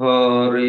हरि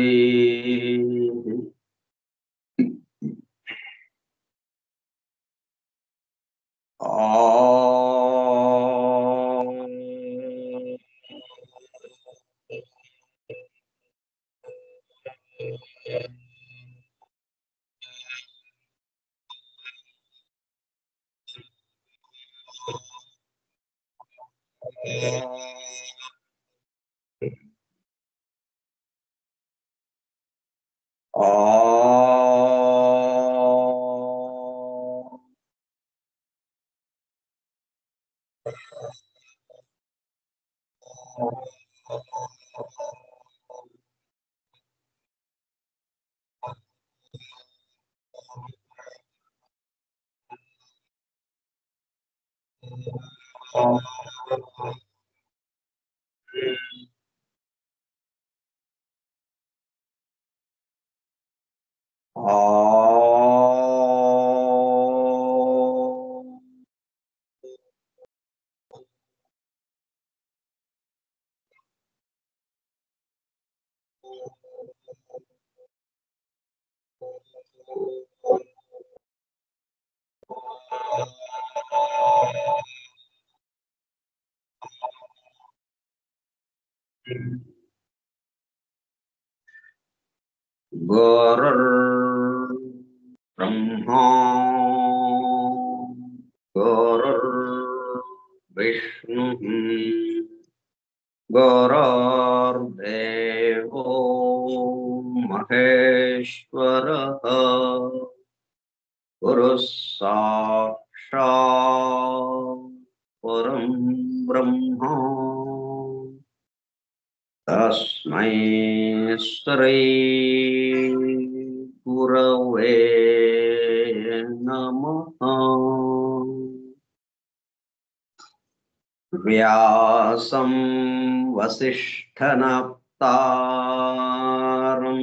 गुरुर्ब्रह्मा गुरुर्विष्णुः गुरुर्देवो महेश्वरः गुरुः साक्षात् परं ब्रह्म तस्मै श्री गुरवे नमः। व्यासं वसिष्ठनप्तारं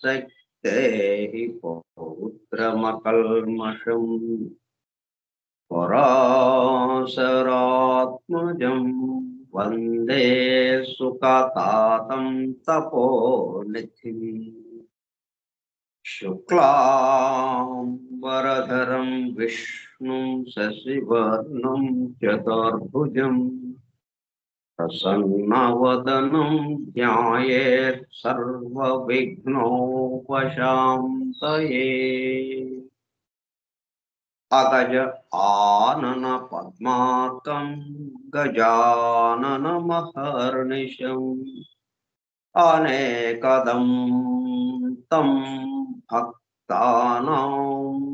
शक्तेः पौत्रमकल्मषम् पराशरात्मजं वन्दे सुखतातं तपोनिधिम् शुक्लांबरधरं विष्णुं शशिवर्णं चतुर्भुजं प्रसन्नवदनं ध्यायेत् सर्वविघ्नोपशान्तये। अगज आनन पद्मार्कं गजाननमहर्निशम् अनेकदं तं भक्तानाम्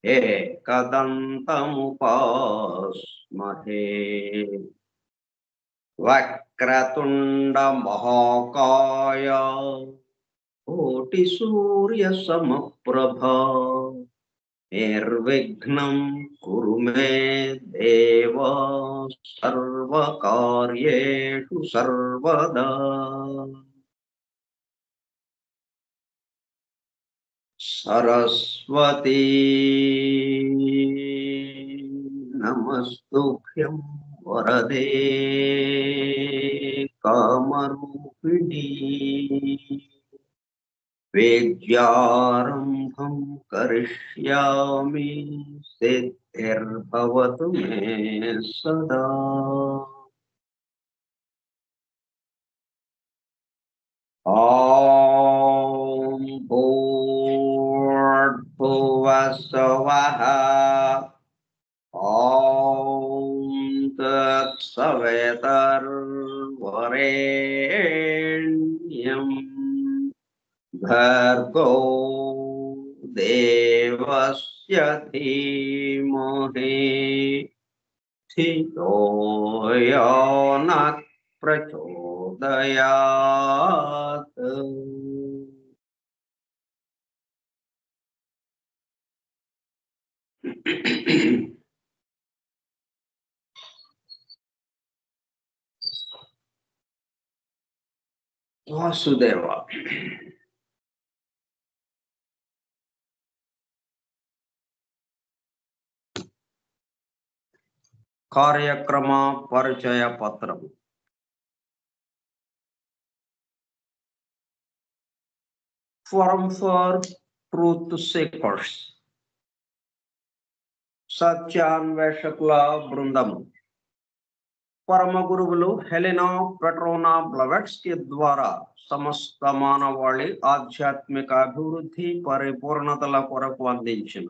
एकदन्तमुपास्महे। वक्रतुण्डमहाकाय कोटिसूर्यसमप्रभा निर्विघ्नं कुरु मे देव सर्वकार्येषु सर्वदा। सरस्वती नमस्तुभ्यं वरदे कामरूपिणी विद्यारम्भं करिष्यामि सिद्धिर्भवतु मे सदा। ॐ भूर्भुवस्सुवः ॐ तत्सवितुर्वरेण्यं भर्गो देवस्य धीमहि धियो यो नः प्रचोदयात्। वासुदेव कार्यक्रम परिचय पत्रम forum for truth seekers, సత్యాన్వేషకుల బృందము. పరమ గురువులు హెలెనా పెట్రోనా బ్లవెట్స్కీ ద్వారా సమస్త మానవాళి ఆధ్యాత్మిక అభివృద్ధి పరిపూర్ణతల కొరకు అందించిన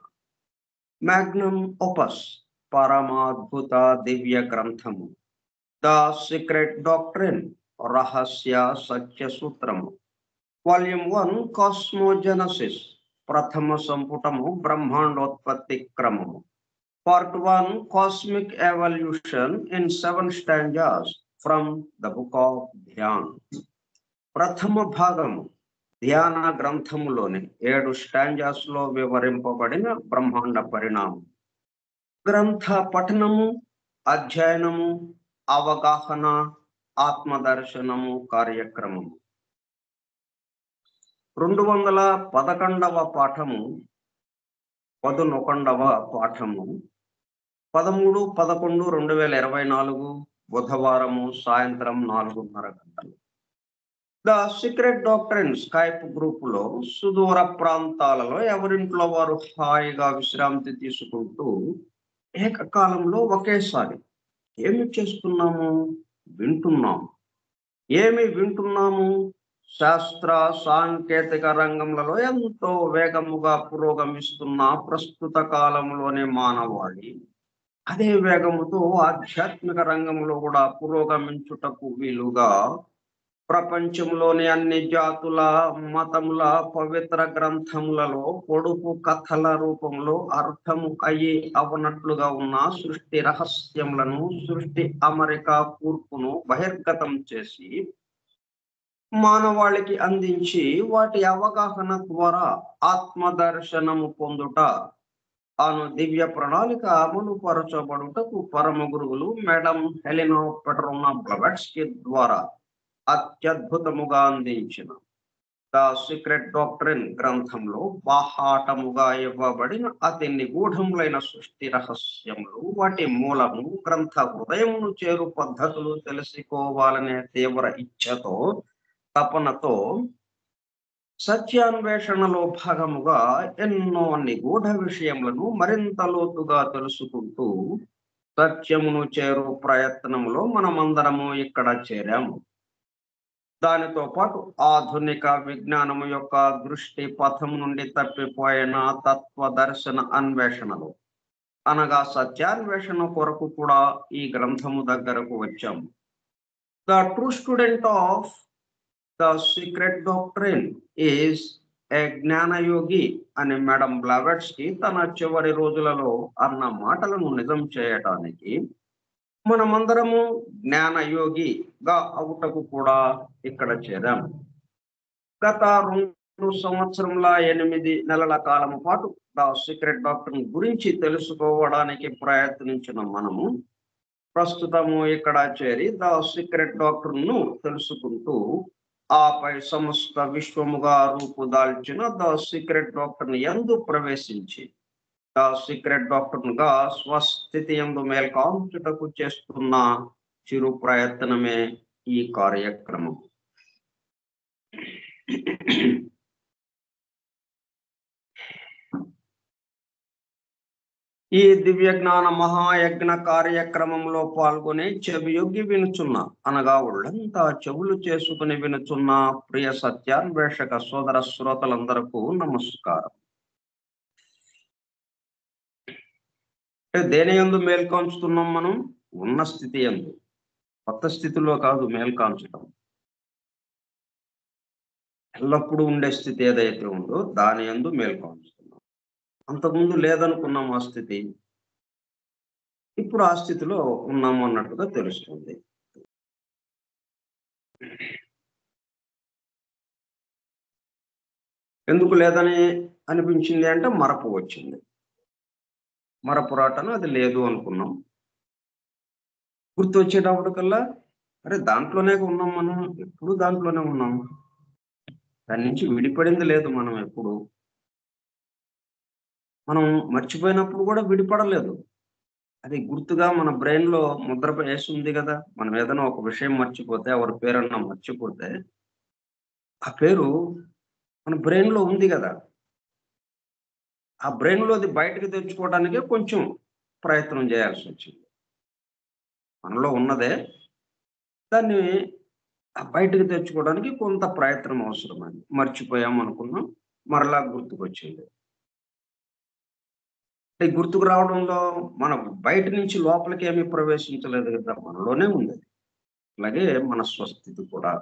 మ్యాగ్నమ్ ఓపస్ పరమాద్భుత దివ్య గ్రంథము ద సీక్రెట్ డాక్ట్రిన్ రహస్య సత్య సూత్రము వాల్యూమ్ 1 కాస్మోజెనసిస్ ప్రథమ సంపుటము బ్రహ్మాండోత్పత్తి క్రమము Part 1 Cosmic Evolution in 7 stanzas from the book of Dhyan. ప్రథమ భాగము ధ్యాన గ్రంథములోని 7 స్టాంజాస్ లో వివరింపబడిన బ్రహ్మాండ పరిణామం. గ్రంథ పఠనము, అధ్యయనము, అవగాహన, ఆత్మదర్శనము కార్యక్రమము. 211వ పాఠము 11వ పాఠము 13/11/2024 బుధవారము సాయంత్రం 4:30 గంటలు. The secret doctrine Skype group లో సుదూర ప్రాంతాలలో ఎవరింట్లో వారు హాయిగా విశ్రాంతి తీసుకుంటూ ఏకకాలంలో ఒకేసారి ఏమి చేస్తున్నాము? వింటున్నాము. ఏమి వింటున్నాము? శాస్త్ర సాంకేతిక రంగంలో ఎంతో వేగముగా పురోగమిస్తున్న ప్రస్తుత కాలంలోని మానవాళి అదే వేగముతో ఆధ్యాత్మిక రంగంలో కూడా పురోగమించుటకు వీలుగా ప్రపంచంలోని అన్ని జాతుల మతముల పవిత్ర గ్రంథములలో పొడుపు కథల రూపంలో అర్థము అయ్యి అవనట్లుగా ఉన్న సృష్టి రహస్యములను, సృష్టి అమరిక కూర్పును బహిర్గతం చేసి మానవాళికి అందించి వాటి అవగాహన ద్వారా ఆత్మదర్శనము పొందుట అను దివ్య ప్రణాళిక అమలు పరచబడుటకు పరమ గురువులు మేడం హెలెనా పెట్రోనా బ్లవెట్స్కీ ద్వారా అత్యద్భుతముగా అందించిన ద సీక్రెట్ డాక్ట్రిన్ గ్రంథంలో బాహాటముగా ఇవ్వబడిన అతి నిగూఢములైన సృష్టి రహస్యములు, వాటి మూలము, గ్రంథ హృదయమును చేరు పద్ధతులు తెలుసుకోవాలనే తీవ్ర ఇచ్ఛతో, తపనతో సత్యాన్వేషణలో భాగముగా ఎన్నో నిగూఢ విషయములను మరింత లోతుగా తెలుసుకుంటూ సత్యమును చేరు ప్రయత్నములో మనమందరము ఇక్కడ చేరాము. దానితో పాటు ఆధునిక విజ్ఞానము యొక్క దృష్టి పథం నుండి తప్పిపోయిన తత్వ దర్శన అన్వేషణలో అనగా సత్యాన్వేషణ కొరకు కూడా ఈ గ్రంథము దగ్గరకు వచ్చాము. The true student of the secret doctrine is a జ్ఞానయోగి అని మేడం బ్లవెట్స్కీ తన చివరి రోజులలో అన్న మాటలను నిజం చేయటానికి మనమందరము జ్ఞానయోగిగా అవుటకు కూడా ఇక్కడ చేరాము. గత 2 సంవత్సరముల 8 నెలల కాలము పాటు ద సీక్రెట్ డాక్ట్రిన్ గురించి తెలుసుకోవడానికి ప్రయత్నించిన మనము ప్రస్తుతము ఇక్కడ చేరి ద సీక్రెట్ డాక్ట్రిన్ ను తెలుసుకుంటూ ఆపై సమస్త విశ్వముగా రూపుదాల్చిన ద సీక్రెట్ డాక్ట్రిన్ యందు ప్రవేశించి ద సీక్రెట్ డాక్ట్రిన్ గా స్వస్థితి యందు మేల్కాంచుటకు చేస్తున్న చిరు ప్రయత్నమే ఈ కార్యక్రమం. ఈ దివ్య జ్ఞాన మహాయజ్ఞ కార్యక్రమంలో పాల్గొని చెవియొగ్గి వినుచున్న అనగా ఒళ్ళంతా చెవులు చేసుకుని వినుచున్న ప్రియ సత్యాన్వేషక సోదర శ్రోతలందరకు నమస్కారం. దేని యందు మేల్కాంచుతున్నాం? మనం ఉన్న స్థితి యందు, కొత్త స్థితిలో కాదు మేల్కాంచటం. ఎల్లప్పుడూ ఉండే స్థితి ఏదైతే ఉందో దాని యందు మేల్కాంచుతున్నాం. అంతకుముందు లేదనుకున్నాం ఆ స్థితి, ఇప్పుడు ఆ స్థితిలో ఉన్నాము అన్నట్టుగా తెలుస్తుంది. ఎందుకు లేదని అనిపించింది అంటే మరపు వచ్చింది. మరపురాటను అది లేదు అనుకున్నాం. గుర్తు వచ్చేటప్పటికల్లా అరే దాంట్లోనే ఉన్నాం, మనం ఎప్పుడు దాంట్లోనే ఉన్నాం, దాని నుంచి విడిపడింది లేదు. మనం ఎప్పుడు మనం మర్చిపోయినప్పుడు కూడా విడిపడలేదు. అది గుర్తుగా మన బ్రెయిన్ లో ముద్ర వేసి ఉంది కదా. మనం ఏదైనా ఒక విషయం మర్చిపోతే, ఎవరి పేరన్నా మర్చిపోతే ఆ పేరు మన బ్రెయిన్ లో ఉంది కదా, ఆ బ్రెయిన్ లోది బయటకు తెచ్చుకోవడానికే కొంచెం ప్రయత్నం చేయాల్సి వచ్చింది. మనలో ఉన్నదే దాన్ని బయటకు తెచ్చుకోవడానికి కొంత ప్రయత్నం అవసరమైంది. మర్చిపోయాం అనుకున్నాం, మరలా గుర్తుకొచ్చింది. ఈ గుర్తుకు రావడంలో మనం బయట నుంచి లోపలికి ఏమీ ప్రవేశించలేదు కదా, మనలోనే ఉంది. అలాగే మన స్వస్థితి కూడా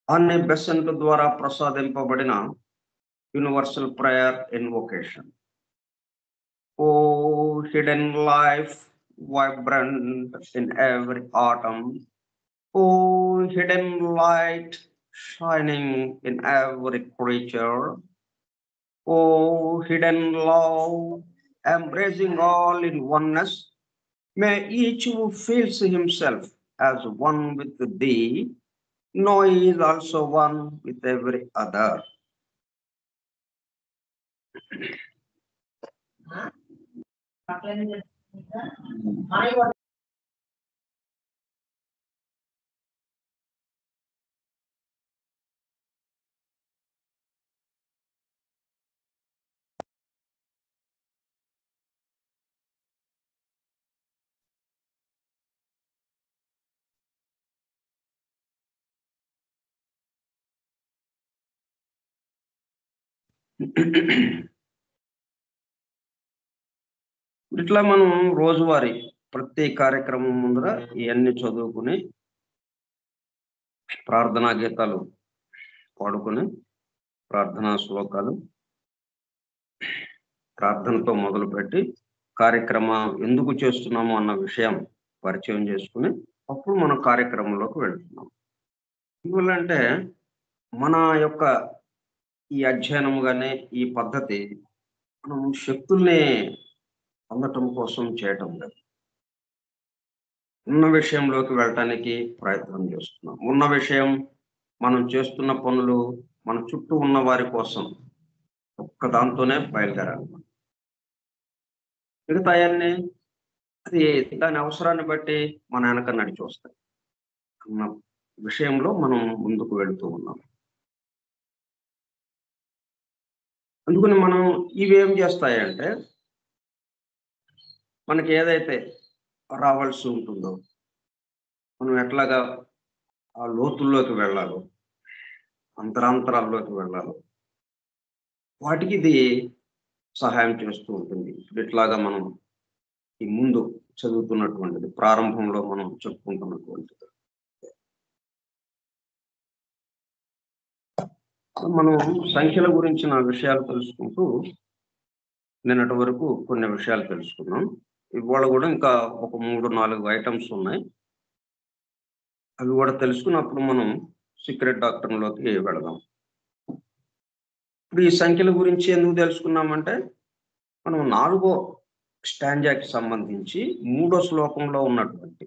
అన్ని బెసెంట్ ద్వారా ప్రసాదింపబడిన universal prayer invocation. O hidden life vibrant in every atom, O hidden light shining in every creature, O hidden love embracing all in oneness, may each who feels himself as one with thee know he is also one with every other. ఇట్లా మనం రోజువారీ ప్రతి కార్యక్రమం ముందర ఇవన్నీ చదువుకుని ప్రార్థనా గీతాలు పాడుకుని ప్రార్థనా శ్లోకాలు ప్రార్థనతో మొదలుపెట్టి కార్యక్రమం ఎందుకు చేస్తున్నాము అన్న విషయం పరిచయం చేసుకుని అప్పుడు మనం కార్యక్రమంలోకి వెళ్తున్నాం. ఎందువల్లంటే మన యొక్క ఈ అధ్యయనం గానే ఈ పద్ధతి మనం శక్తుల్ని పొందటం కోసం చేయటం లేదు. ఉన్న విషయంలోకి వెళ్ళటానికి ప్రయత్నం చేస్తున్నాం. ఉన్న విషయం మనం చేస్తున్న పనులు మన చుట్టూ ఉన్న వారి కోసం ఒక్క దాంతోనే బయలుదేరాలి. మిగతాయన్ని అది దాని అవసరాన్ని బట్టి మన వెనక నడిచి వస్తాయి అన్న విషయంలో మనం ముందుకు వెళుతూ ఉన్నాం. అందుకని మనం ఇవి ఏం చేస్తాయంటే మనకి ఏదైతే రావాల్సి ఉంటుందో మనం ఎట్లాగా ఆ లోతుల్లోకి వెళ్ళాలో, అంతరాంతరాల్లోకి వెళ్ళాలో వాటికి ఇది సహాయం చేస్తూ ఉంటుంది. ఇట్లాగా మనం ఈ ముందు చదువుతున్నటువంటిది ప్రారంభంలో మనం చెప్పుకుంటున్నటువంటిది మనం సంఖ్యల గురించిన విషయాలు తెలుసుకుంటూ నిన్నటి వరకు కొన్ని విషయాలు తెలుసుకున్నాం. ఇవాళ కూడా ఇంకా ఒక 3-4 ఐటమ్స్ ఉన్నాయి. అవి కూడా తెలుసుకున్నప్పుడు మనం సీక్రెట్ డాక్టర్లోకి వెళదాం. ఇప్పుడు ఈ సంఖ్యల గురించి ఎందుకు తెలుసుకున్నామంటే మనం 4వ స్టాంజాకి సంబంధించి 3వ శ్లోకంలో ఉన్నటువంటి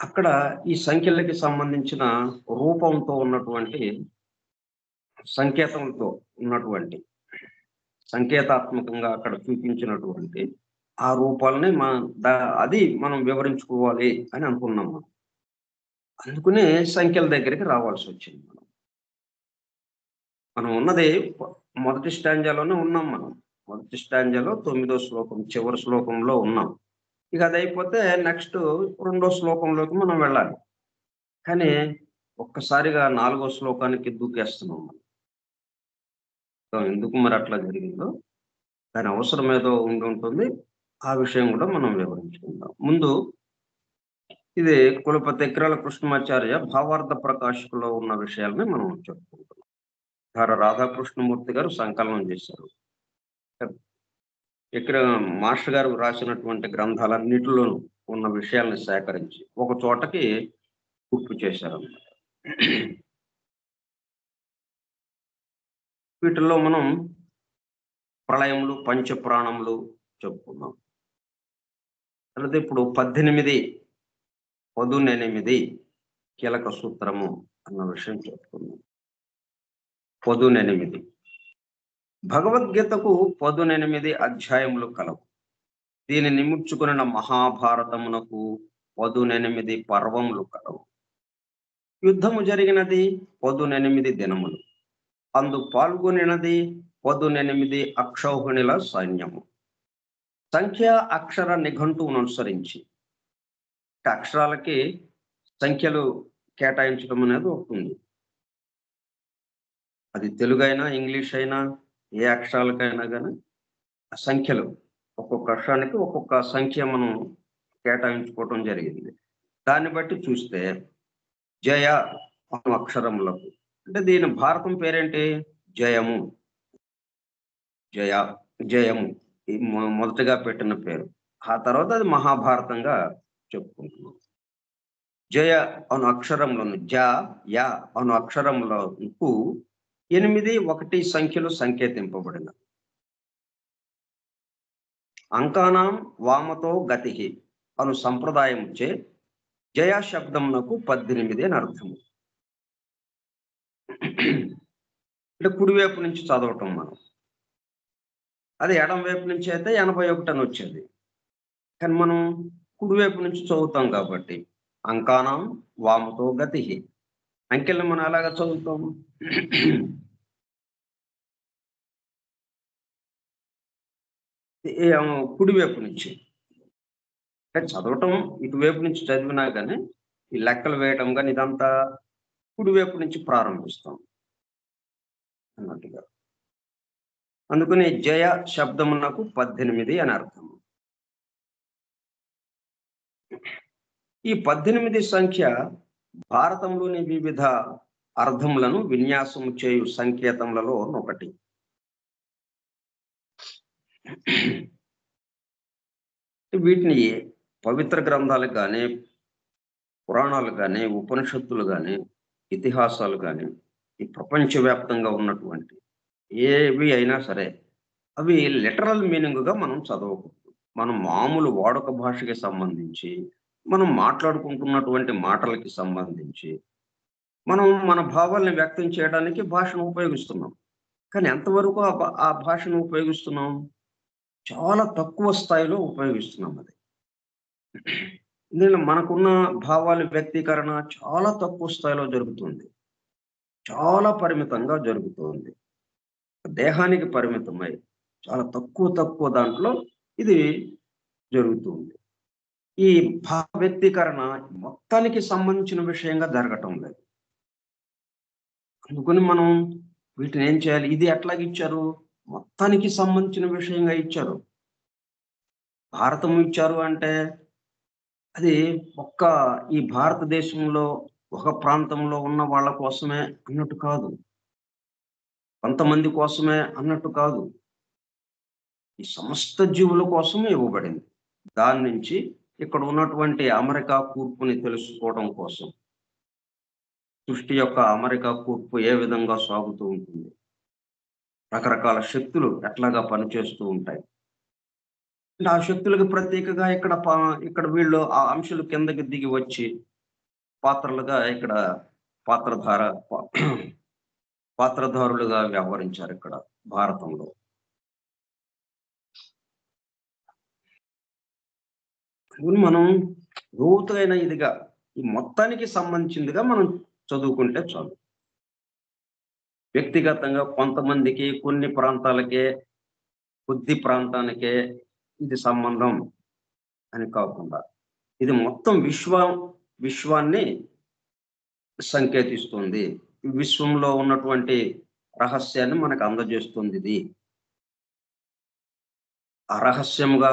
అక్కడ ఈ సంఖ్యలకి సంబంధించిన రూపంతో ఉన్నటువంటి సంకేతంతో ఉన్నటువంటి సంకేతాత్మకంగా అక్కడ చూపించినటువంటి ఆ రూపాలని అది మనం వివరించుకోవాలి అని అనుకున్నాం. అందుకనే సంఖ్యల దగ్గరికి రావాల్సి వచ్చింది. మనం ఉన్నది మొదటి స్టాంజాలోనే ఉన్నాం. మనం మొదటి స్టాంజాలో 9వ శ్లోకం చివరి శ్లోకంలో ఉన్నాం. ఇక అది అయిపోతే నెక్స్ట్ 2వ శ్లోకంలోకి మనం వెళ్ళాలి. కానీ ఒక్కసారిగా 4వ శ్లోకానికి దూకేస్తున్నాం. ఎందుకు మరి అట్లా జరిగిందో దాని అవసరం ఏదో ఉండి ఉంటుంది. ఆ విషయం కూడా మనం వివరించుకుందాం. ముందు ఇది కులపతి ఎక్రాల కృష్ణమాచార్య భావార్థ ప్రకాశకులో ఉన్న విషయాలని మనం చెప్పుకుంటున్నాం. రాధాకృష్ణమూర్తి గారు సంకలనం చేశారు. ఇక్కడ మాస్టర్ గారు రాసినటువంటి గ్రంథాలన్నిటిలోనూ ఉన్న విషయాలను సేకరించి ఒక చోటకి గుర్తు చేశారన్నమాట. వీటిల్లో మనం ప్రళయములు పంచప్రాణములు చెప్పుకున్నాం. తర్వాత ఇప్పుడు 18 కీలక సూత్రము అన్న విషయం చెప్పుకున్నాం. 18 భగవద్గీతకు 18 అధ్యాయములు కలవు. దీని నిముడ్చుకున్న మహాభారతమునకు 18 పర్వములు కలవు. యుద్ధము జరిగినది పొద్దునెనిమిది దినములు. అందు పాల్గొనినది పొద్దునెనిమిది అక్షౌహిణుల సైన్యము. సంఖ్య అక్షర నిఘంటువును అనుసరించి అక్షరాలకి సంఖ్యలు కేటాయించడం అనేది ఒకటి. అది తెలుగు అయినా ఇంగ్లీష్ అయినా ఏ అక్షరాలకైనా కానీ ఆ సంఖ్యలు ఒక్కొక్క అక్షరానికి ఒక్కొక్క సంఖ్య మనం కేటాయించుకోవటం జరిగింది. దాన్ని బట్టి చూస్తే జయ అను అక్షరములకు అంటే దీని భారతం పేరేంటి? జయము. జయ జయము ఈ మొదటగా పెట్టిన పేరు. ఆ తర్వాత అది మహాభారతంగా చెప్పుకుంటున్నాం. జయ అను అక్షరంలోను యా అను అక్షరములకు 8, 1 సంఖ్యలు సంకేతింపబడిన. అంకానాం వామతో గతిహి అను సంప్రదాయముచే జయ శబ్దమునకు 18 అని అర్థము. అంటే కుడివైపు నుంచి చదవటం మనం. అది ఎడం వైపు నుంచి అయితే 81 అని వచ్చేది. కానీ మనం కుడివైపు నుంచి చదువుతాం కాబట్టి అంకానాం వామతో గతిహి. అంకెల్ని మనం ఎలాగా చదువుతాం? కుడివైపు నుంచి. అంటే చదవటం ఇటువైపు నుంచి చదివినా కానీ ఈ లెక్కలు వేయటం కానీ ఇదంతా కుడివైపు నుంచి ప్రారంభిస్తాం అన్నట్టుగా. అందుకని జయ శబ్దమునకు 18 అని అర్థం. ఈ 18 సంఖ్య భారతంలోని వివిధ అర్థములను విన్యాసము చేయు సంకేతములలో ఒకటి. వీటిని పవిత్ర గ్రంథాలకు కానీ, పురాణాలు కానీ, ఉపనిషత్తులు కానీ, ఇతిహాసాలు కానీ, ఈ ప్రపంచవ్యాప్తంగా ఉన్నటువంటి ఏవి అయినా సరే అవి లిటరల్ మీనింగ్‌గా మనం చదవకూడదు. మనం మామూలు వాడుక భాషకి సంబంధించి, మనం మాట్లాడుకుంటున్నటువంటి మాటలకి సంబంధించి, మనం మన భావాల్ని వ్యక్తం చేయడానికి భాషను ఉపయోగిస్తున్నాం. కానీ ఎంతవరకు ఆ భాషను ఉపయోగిస్తున్నాం? చాలా తక్కువ స్థాయిలో ఉపయోగిస్తున్నాం అది. ఎందుకంటే మనకున్న భావాల వ్యక్తీకరణ చాలా తక్కువ స్థాయిలో జరుగుతుంది. చాలా పరిమితంగా జరుగుతుంది. దేహానికి పరిమితమై చాలా తక్కువ దాంట్లో ఇది జరుగుతుంది. ఈ భావ వ్యక్తీకరణ మొత్తానికి సంబంధించిన విషయంగా జరగటం లేదు. అందుకని మనం వీటిని ఏం చేయాలి? ఇది ఎట్లాగిచ్చారు? మొత్తానికి సంబంధించిన విషయంగా ఇచ్చారు. భారతం ఇచ్చారు అంటే అది ఈ భారతదేశంలో ఒక ప్రాంతంలో ఉన్న వాళ్ళ కోసమే అన్నట్టు కాదు. కొంతమంది కోసమే అన్నట్టు కాదు. ఈ సమస్త జీవుల కోసమే ఇవ్వబడింది. దాని నుంచి ఇక్కడ ఉన్నటువంటి అమెరికా కూర్పుని తెలుసుకోవడం కోసం. సృష్టి యొక్క అమెరికా కూర్పు ఏ విధంగా సాగుతూ ఉంటుంది? రకరకాల శక్తులు ఎట్లాగా పనిచేస్తూ ఉంటాయి. అంటే ఆ శక్తులకు ప్రత్యేకగా ఇక్కడ వీళ్ళు ఆ అంశాలు కిందకి దిగి వచ్చి పాత్రలుగా ఇక్కడ పాత్రధార పాత్రధారులుగా వ్యవహరించారు ఇక్కడ భారతంలో. మనం లోతైన ఇదిగా ఈ మొత్తానికి సంబంధించిందిగా మనం చదువుకుంటే చాలు. వ్యక్తిగతంగా కొంతమందికి కొన్ని ప్రాంతాలకే కొద్ది ప్రాంతానికే ఇది సంబంధం అని కాకుండా ఇది మొత్తం విశ్వాన్ని సంకేతిస్తుంది. విశ్వంలో ఉన్నటువంటి రహస్యాన్ని మనకు అందజేస్తుంది ఇది. ఆ రహస్యముగా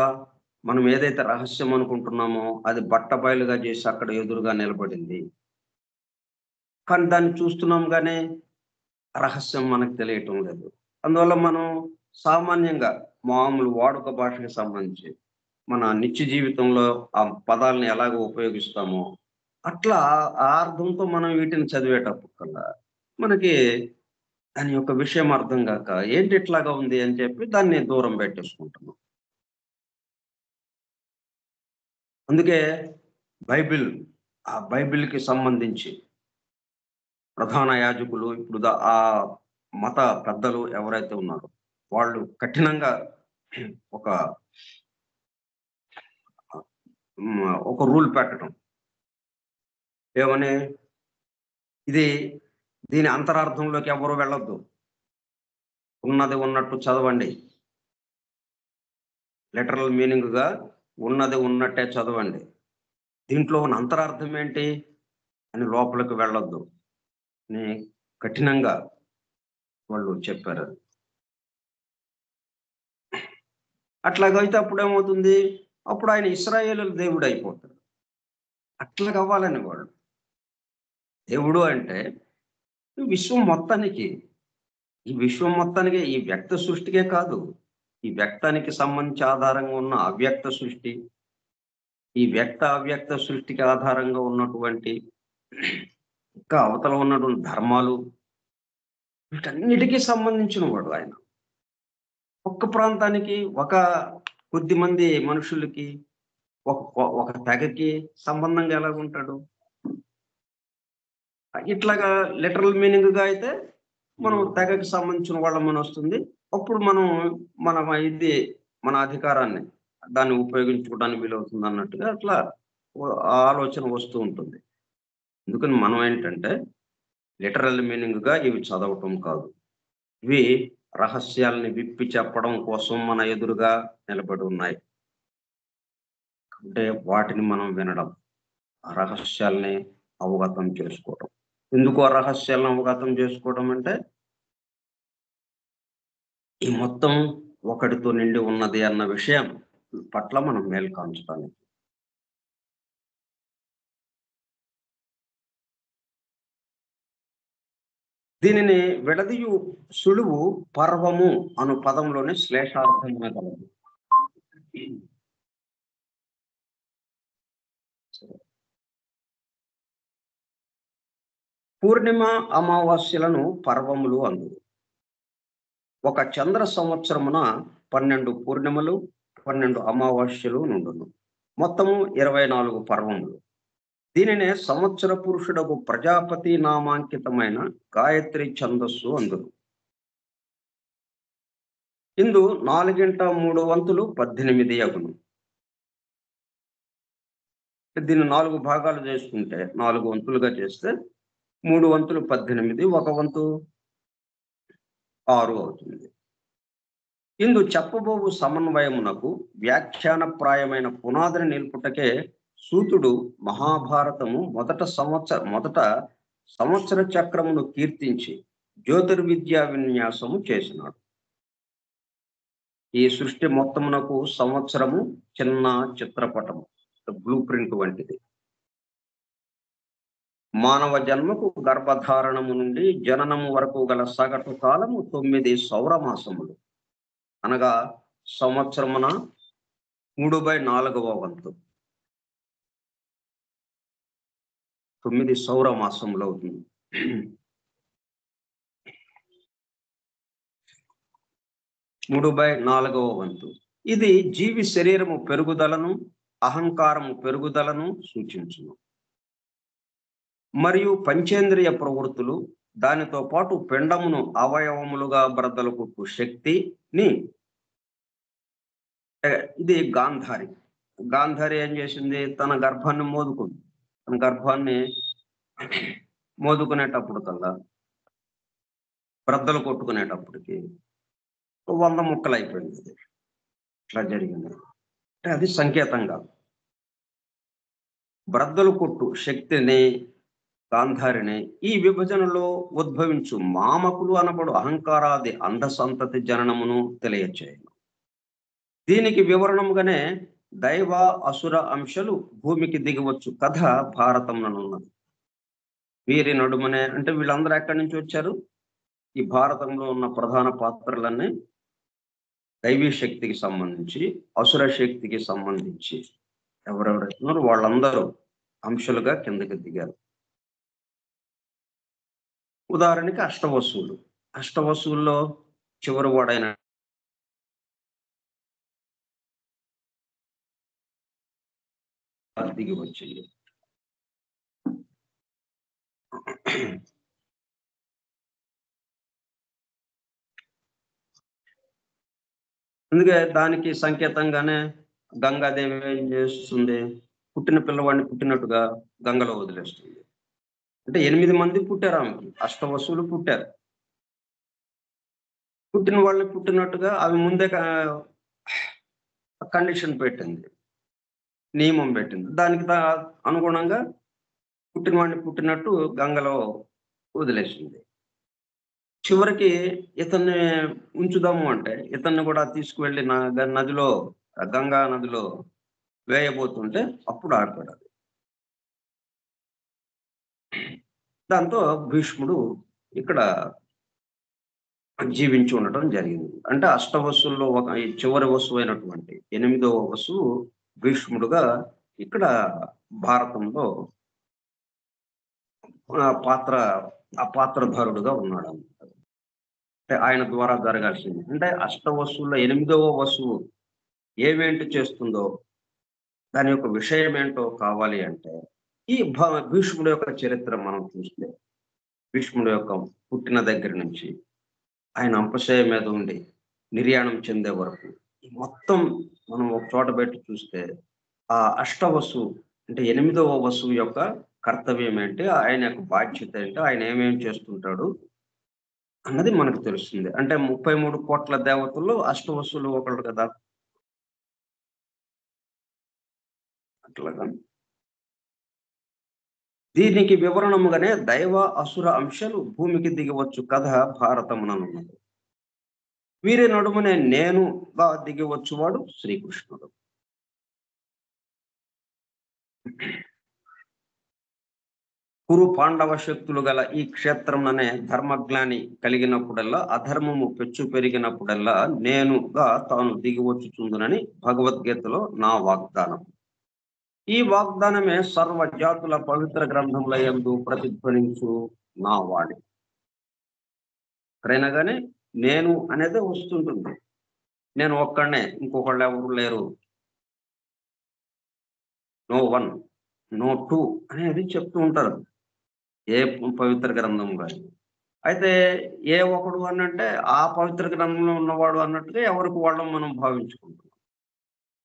మనం ఏదైతే రహస్యం అనుకుంటున్నామో అది బట్టబయలుగా చేసి అక్కడ ఎదురుగా నిలబడింది. కానీ దాన్ని చూస్తున్నాం గానీ రహస్యం మనకు తెలియటం లేదు. అందువల్ల మనం సామాన్యంగా మామూలు వాడుక భాషకి సంబంధించి మన నిత్య జీవితంలో ఆ పదాలను ఎలాగ ఉపయోగిస్తామో అట్లా ఆ అర్థంతో మనం వీటిని చదివేటప్పటికల్లా మనకి దాని యొక్క విషయం అర్థం గాక ఏంటి ఇట్లాగా ఉంది అని చెప్పి దాన్ని దూరం పెట్టేసుకుంటున్నాం. అందుకే బైబిల్‌కి సంబంధించి ప్రధాన యాజకులు ఇప్పుడు ఆ మత పెద్దలు ఎవరైతే ఉన్నారో వాళ్ళు కఠినంగా ఒక ఒక రూల్ పెట్టడం. ఏమని? ఇది దీని అంతరార్థంలోకి ఎవరు వెళ్ళొద్దు. ఉన్నది ఉన్నట్టు చదవండి. లిటరల్ మీనింగ్‌గా ఉన్నది ఉన్నట్టే చదవండి. దీంట్లో ఉన్న అంతరార్థం ఏంటి అని లోపలికి వెళ్ళొద్దు అని కఠినంగా వాళ్ళు చెప్పారు. అట్లాగైతే అప్పుడేమవుతుంది? అప్పుడు ఆయన ఇశ్రాయేలుల దేవుడయిపోతాడు. అట్లాగవ్వాలని వాళ్ళు. దేవుడు అంటే విశ్వం మొత్తానికి, ఈ విశ్వం మొత్తానికి, ఈ వ్యక్త సృష్టికే కాదు. ఈ వ్యక్తానికి సంబంధించి ఆధారంగా ఉన్న అవ్యక్త సృష్టి, ఈ వ్యక్త, అవ్యక్త సృష్టికి ఆధారంగా ఉన్నటువంటి ఇంకా అవతల ఉన్నటువంటి ధర్మాలు, వీటన్నిటికీ సంబంధించిన వాడు ఆయన. ఒక్క ప్రాంతానికి, ఒక కొద్దిమంది మనుషులకి, ఒక తెగకి సంబంధంగా ఎలాగుంటాడు? ఇట్లాగా లిటరల్ మీనింగ్‌గా అయితే మనం తెగకి సంబంధించిన వాళ్ళమని వస్తుంది. అప్పుడు మన ఇది మన అధికారాన్ని దాన్ని ఉపయోగించుకోవడానికి వీలవుతుంది అన్నట్టుగా అట్లా ఆలోచన వస్తూ ఉంటుంది. అందుకని మనం ఏంటంటే లిటరల్ మీనింగ్‌గా ఇవి చదవటం కాదు. ఇవి రహస్యాల్ని విప్పి చెప్పడం కోసం మన ఎదురుగా నిలబడి ఉన్నాయి. అంటే వాటిని మనం వినడం, ఆ రహస్యాల్ని అవగతం చేసుకోవడం. ఎందుకు ఆ రహస్యాలను అవగతం చేసుకోవడం అంటే, ఈ మొత్తం ఒకడితో నిండి ఉన్నది అన్న విషయం పట్ల మనం మేల్కాంచడానికి. దీనిని విడదియు సులువు పర్వము అను పదంలోని శ్లేషార్థమున గలదు. పూర్ణిమ, అమావాస్యలను పర్వములు అందురు. ఒక చంద్ర సంవత్సరమున 12 పూర్ణిమలు, 12 అమావాస్యలు నుండును. మొత్తము 24 పర్వములు. దీనినే సంవత్సర పురుషుడకు ప్రజాపతి నామాంకితమైన గాయత్రి ఛందస్సు అందురు. ఇందు 4/3 18 అగును. దీన్ని 4 భాగాలు చేసుకుంటే, 4 వంతులుగా చేస్తే 3 వంతులు 18, 1 వంతు 6 అవుతుంది. ఇందు చెప్పబోవు సమన్వయమునకు వ్యాఖ్యానప్రాయమైన పునాదిని నిలుపుటకే సూతుడు మహాభారతము మొదట సంవత్సర చక్రమును కీర్తించి జ్యోతిర్విద్యా విన్యాసము చేసినాడు. ఈ సృష్టి మొత్తమునకు సంవత్సరము చిన్న చిత్రపటము, బ్లూ ప్రింట్ వంటిది. మానవ జన్మకు గర్భధారణము నుండి జననము వరకు గల సగటు కాలము 9 సౌరమాసములు, అనగా సంవత్సరమున 3/4 వంతు 9 సౌరమాసములు అవుతుంది. 3/4 వంతు. ఇది జీవి శరీరము పెరుగుదలను, అహంకారము పెరుగుదలను సూచించును. మరియు పంచేంద్రియ ప్రవృత్తులు, దానితో పాటు పిండమును అవయవములుగా బ్రద్దలుకొట్టు శక్తిని, ఇది గాంధారి. గాంధారి ఏం చేసింది? తన గర్భాన్ని మోదుకుంది. తన గర్భాన్ని మోదుకునేటప్పుడు కల్లా, బ్రద్దలు కొట్టుకునేటప్పటికి 100 ముక్కలు అయిపోయింది. అది ఇట్లా జరిగింది. అంటే అది సంకేతంగా బ్రద్దలు కొట్టు శక్తిని, గాంధారిని ఈ విభజనలో ఉద్భవించు మామకులు అనబడు అహంకారాది అంధసంతతి జననమును తెలియచేయను. దీనికి వివరణముగానే దైవ అసుర అంశాలు భూమికి దిగివచ్చు కథ భారతంలోనున్నది. వీరి నడుమనే, అంటే వీళ్ళందరూ ఎక్కడి నుంచి వచ్చారు? ఈ భారతంలో ఉన్న ప్రధాన పాత్రలన్నీ దైవీ శక్తికి సంబంధించి, అసుర శక్తికి సంబంధించి ఎవరెవరైతున్నారో వాళ్ళందరూ అంశాలుగా కిందకి దిగారు. ఉదాహరణకి అష్టవసువులు. అష్టవసువుల్లో చివరి వాడైన దిగి వచ్చింది. అందుకే దానికి సంకేతంగానే గంగాదేవి ఏం చేస్తుంది? పుట్టిన పిల్లవాడిని పుట్టినట్టుగా గంగలో వదిలేస్తుంది. అంటే 8 మంది పుట్టారు ఆమెకి. అష్టవసువులు పుట్టారు. పుట్టిన వాళ్ళు పుట్టినట్టుగా ఆమె ముందే కండిషన్ పెట్టింది. నియమం పెట్టింది. దానికి అనుగుణంగా పుట్టిన వాడిని పుట్టినట్టు గంగలో వదిలేసింది. చివరికి ఇతన్ని ఉంచుదాము అంటే, ఇతన్ని కూడా తీసుకువెళ్ళి నదిలో, గంగా నదిలో వేయబోతుంటే అప్పుడు ఆపాడది. దాంతో భీష్ముడు ఇక్కడ జీవించి ఉండటం జరిగింది. అంటే అష్టవసువుల్లో ఈ చివరి వస్తువు అయినటువంటి 8వ వస్తువు భీష్ముడుగా ఇక్కడ భారతంలో పాత్రధారుడుగా ఉన్నాడు. అంటే ఆయన ద్వారా జరగాల్సింది. అంటే అష్టవస్తువుల్లో 8వ వస్తువు ఏమేంటి చేస్తుందో, దాని యొక్క విషయం ఏంటో కావాలి అంటే, ఈ భీష్ముడు యొక్క చరిత్ర మనం చూస్తే, భీష్ముడు యొక్క పుట్టిన దగ్గర నుంచి ఆయన అంపశయ మీద ఉండి నిర్యాణం చెందే వరకు మొత్తం మనం ఒక చోట పెట్టి చూస్తే, ఆ అష్టవసువు అంటే 8వ వస్తువు యొక్క కర్తవ్యం ఏంటి, ఆయన యొక్క బాధ్యత ఏంటి, ఆయన ఏమేమి చేస్తుంటాడు అన్నది మనకు తెలుస్తుంది. అంటే 33 కోట్ల దేవతల్లో అష్టవసువులు ఒకళ్ళు కదా. అట్లాగా దీనికి వివరణముగానే దైవ అసుర అంశాలు భూమికి దిగవచ్చు కథ భారతముననున్నది. వీరి నడుమనే నేనుగా దిగివచ్చువాడు శ్రీకృష్ణుడు. కురు పాండవ శక్తులు గల ఈ క్షేత్రంలోనే ధర్మజ్ఞాని కలిగినప్పుడల్లా, అధర్మము పెచ్చు పెరిగినప్పుడల్లా నేనుగా తాను దిగివచ్చుచుందునని భగవద్గీతలో నా వాగ్దానం. ఈ వాగ్దానమే సర్వ జాతుల పవిత్ర గ్రంథముల యందు ప్రతిధ్వనించు నా వాణి. ఎక్కడైనా కానీ నేను అనేది వస్తుంటుంది. నేను ఒక్కడనే, ఇంకొకళ్ళు ఎవరు లేరు. నో వన్, నో టూ అనేది చెప్తూ ఉంటారు ఏ పవిత్ర గ్రంథం కానీ. అయితే ఏ ఒకడు అనంటే ఆ పవిత్ర గ్రంథంలో ఉన్నవాడు అన్నట్టుగా ఎవరికి వాళ్ళం మనం భావించుకుంటున్నాం.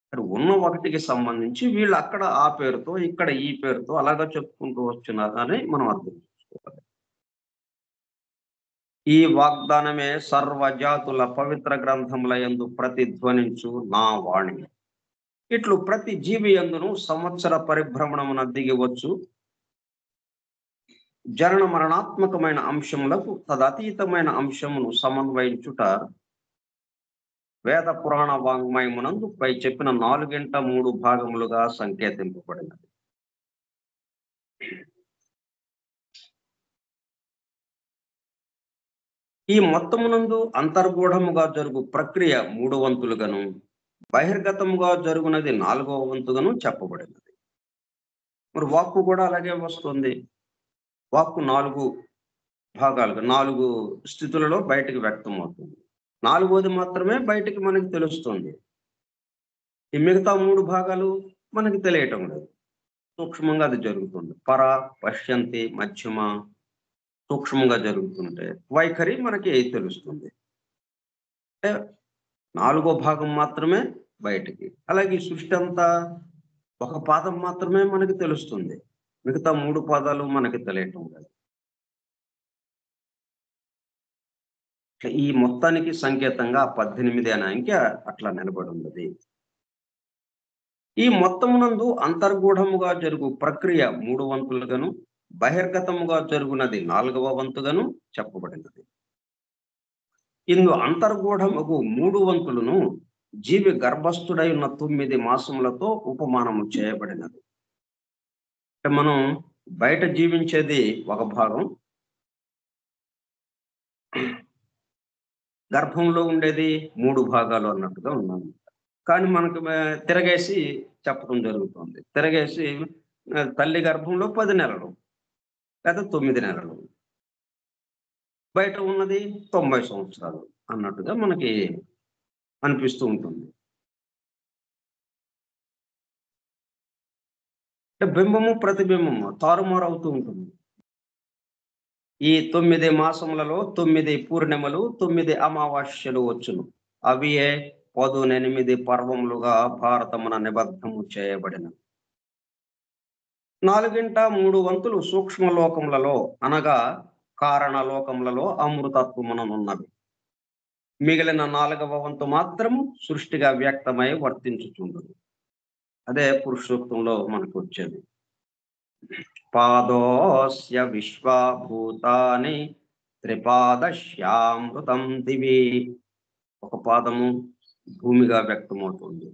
ఇక్కడ ఉన్న ఒకటికి సంబంధించి వీళ్ళు అక్కడ ఆ పేరుతో, ఇక్కడ ఈ పేరుతో అలాగా చెప్పుకుంటూ వచ్చినారని మనం అర్థం చేసుకోవాలి. ఈ వాగ్దానమే సర్వజాతుల పవిత్ర గ్రంథముల యందు ప్రతిధ్వనించు నా వాణి. ఇట్లు ప్రతి జీవి యందును సంవత్సర పరిభ్రమణమున దిగివచ్చు జనన మరణాత్మకమైన అంశములకు తదతీతమైన అంశమును సమన్వయించుట వేద పురాణ వాంగ్మయమునందు పై చెప్పిన 4:3 భాగములుగా సంకేతింపబడినది. ఈ మొత్తమునందు అంతర్గూఢముగా జరుగు ప్రక్రియ 3 వంతులుగాను, బహిర్గతముగా జరుగునది 4వ వంతుగాను చెప్పబడినది. మరి వాక్కు కూడా అలాగే వస్తుంది. వాక్కు 4 భాగాలుగా 4 స్థితులలో బయటకు వ్యక్తం అవుతుంది. 4వది మాత్రమే బయటికి మనకి తెలుస్తుంది. ఈ మిగతా 3 భాగాలు మనకి తెలియటం లేదు. సూక్ష్మంగా అది జరుగుతుంది. పర, పశ్యంతి, మధ్యమ సూక్ష్మంగా జరుగుతుంటే వైఖరి మనకి తెలుస్తుంది. అంటే 4వ భాగం మాత్రమే బయటికి. అలాగే ఈ సృష్టి అంతా ఒక పాదం మాత్రమే మనకి తెలుస్తుంది. మిగతా 3 పాదాలు మనకి తెలియటం లేదు. ఈ మొత్తానికి సంకేతంగా 18 అనే అంకె అట్లా నిలబడి ఉన్నది. ఈ మొత్తమునందు అంతర్గూఢముగా జరుగు ప్రక్రియ 3 వంతులుగాను, బహిర్గతముగా జరుగునది 4వ వంతుగాను చెప్పబడినది. ఇందు అంతర్గూఢముగు 3 వంతులను జీవి గర్భస్థుడై ఉన్న 9 మాసములతో ఉపమానము చేయబడినది. అంటే మనం బయట జీవించేది ఒక భాగం, గర్భంలో ఉండేది 3 భాగాలు అన్నట్టుగా ఉన్నాము. కానీ మనకు తిరగేసి చెప్పడం జరుగుతుంది. తిరగేసి తల్లి గర్భంలో 10 నెలలు లేదా 9 నెలలు, బయట ఉన్నది 90 సంవత్సరాలు అన్నట్టుగా మనకి అనిపిస్తూ ఉంటుంది. అంటే బింబము ప్రతిబింబము తారుమారు అవుతూ ఉంటుంది. ఈ 9 మాసములలో 9 పూర్ణిమలు, 9 అమావాస్యలు వచ్చును. అవియే 18 పర్వములుగా భారతమున నిబద్ధము చేయబడిన. 4/3 సూక్ష్మలోకములలో అనగా కారణలోకములలో అమృతత్వముననున్నవి. మిగిలిన 4వ వంతు మాత్రం సృష్టిగా వ్యక్తమై వర్తించుచుండును. అదే పురుషోత్తంలో మనకు వచ్చేది. పాదోస్య విశ్వభూతాని త్రిపాదశ్యామృతం దివి. ఒక పాదము భూమిగా వ్యక్తమవుతుంది,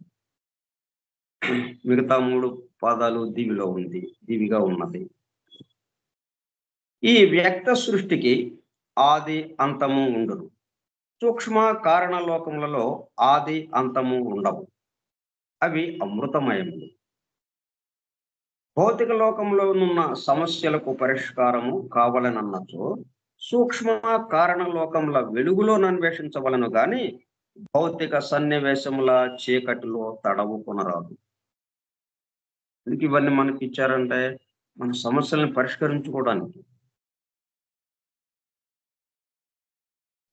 మిగతా 3 పాదాలు దివిగా ఉన్నది. ఈ వ్యక్త సృష్టికి ఆది అంతము ఉండదు. సూక్ష్మ కారణలోకములలో ఆది అంతము ఉండవు, అవి అమృతమయములు. భౌతిక లోకంలోనున్న సమస్యలకు పరిష్కారము కావాలనన్నచో సూక్ష్మ కారణలోకముల వెలుగులో అన్వేషించవలను గాని భౌతిక సన్నివేశముల చీకటిలో తడవు కొనరాదు. ఎందుకు ఇవన్నీ మనకి ఇచ్చారంటే మన సమస్యలను పరిష్కరించుకోవడానికి.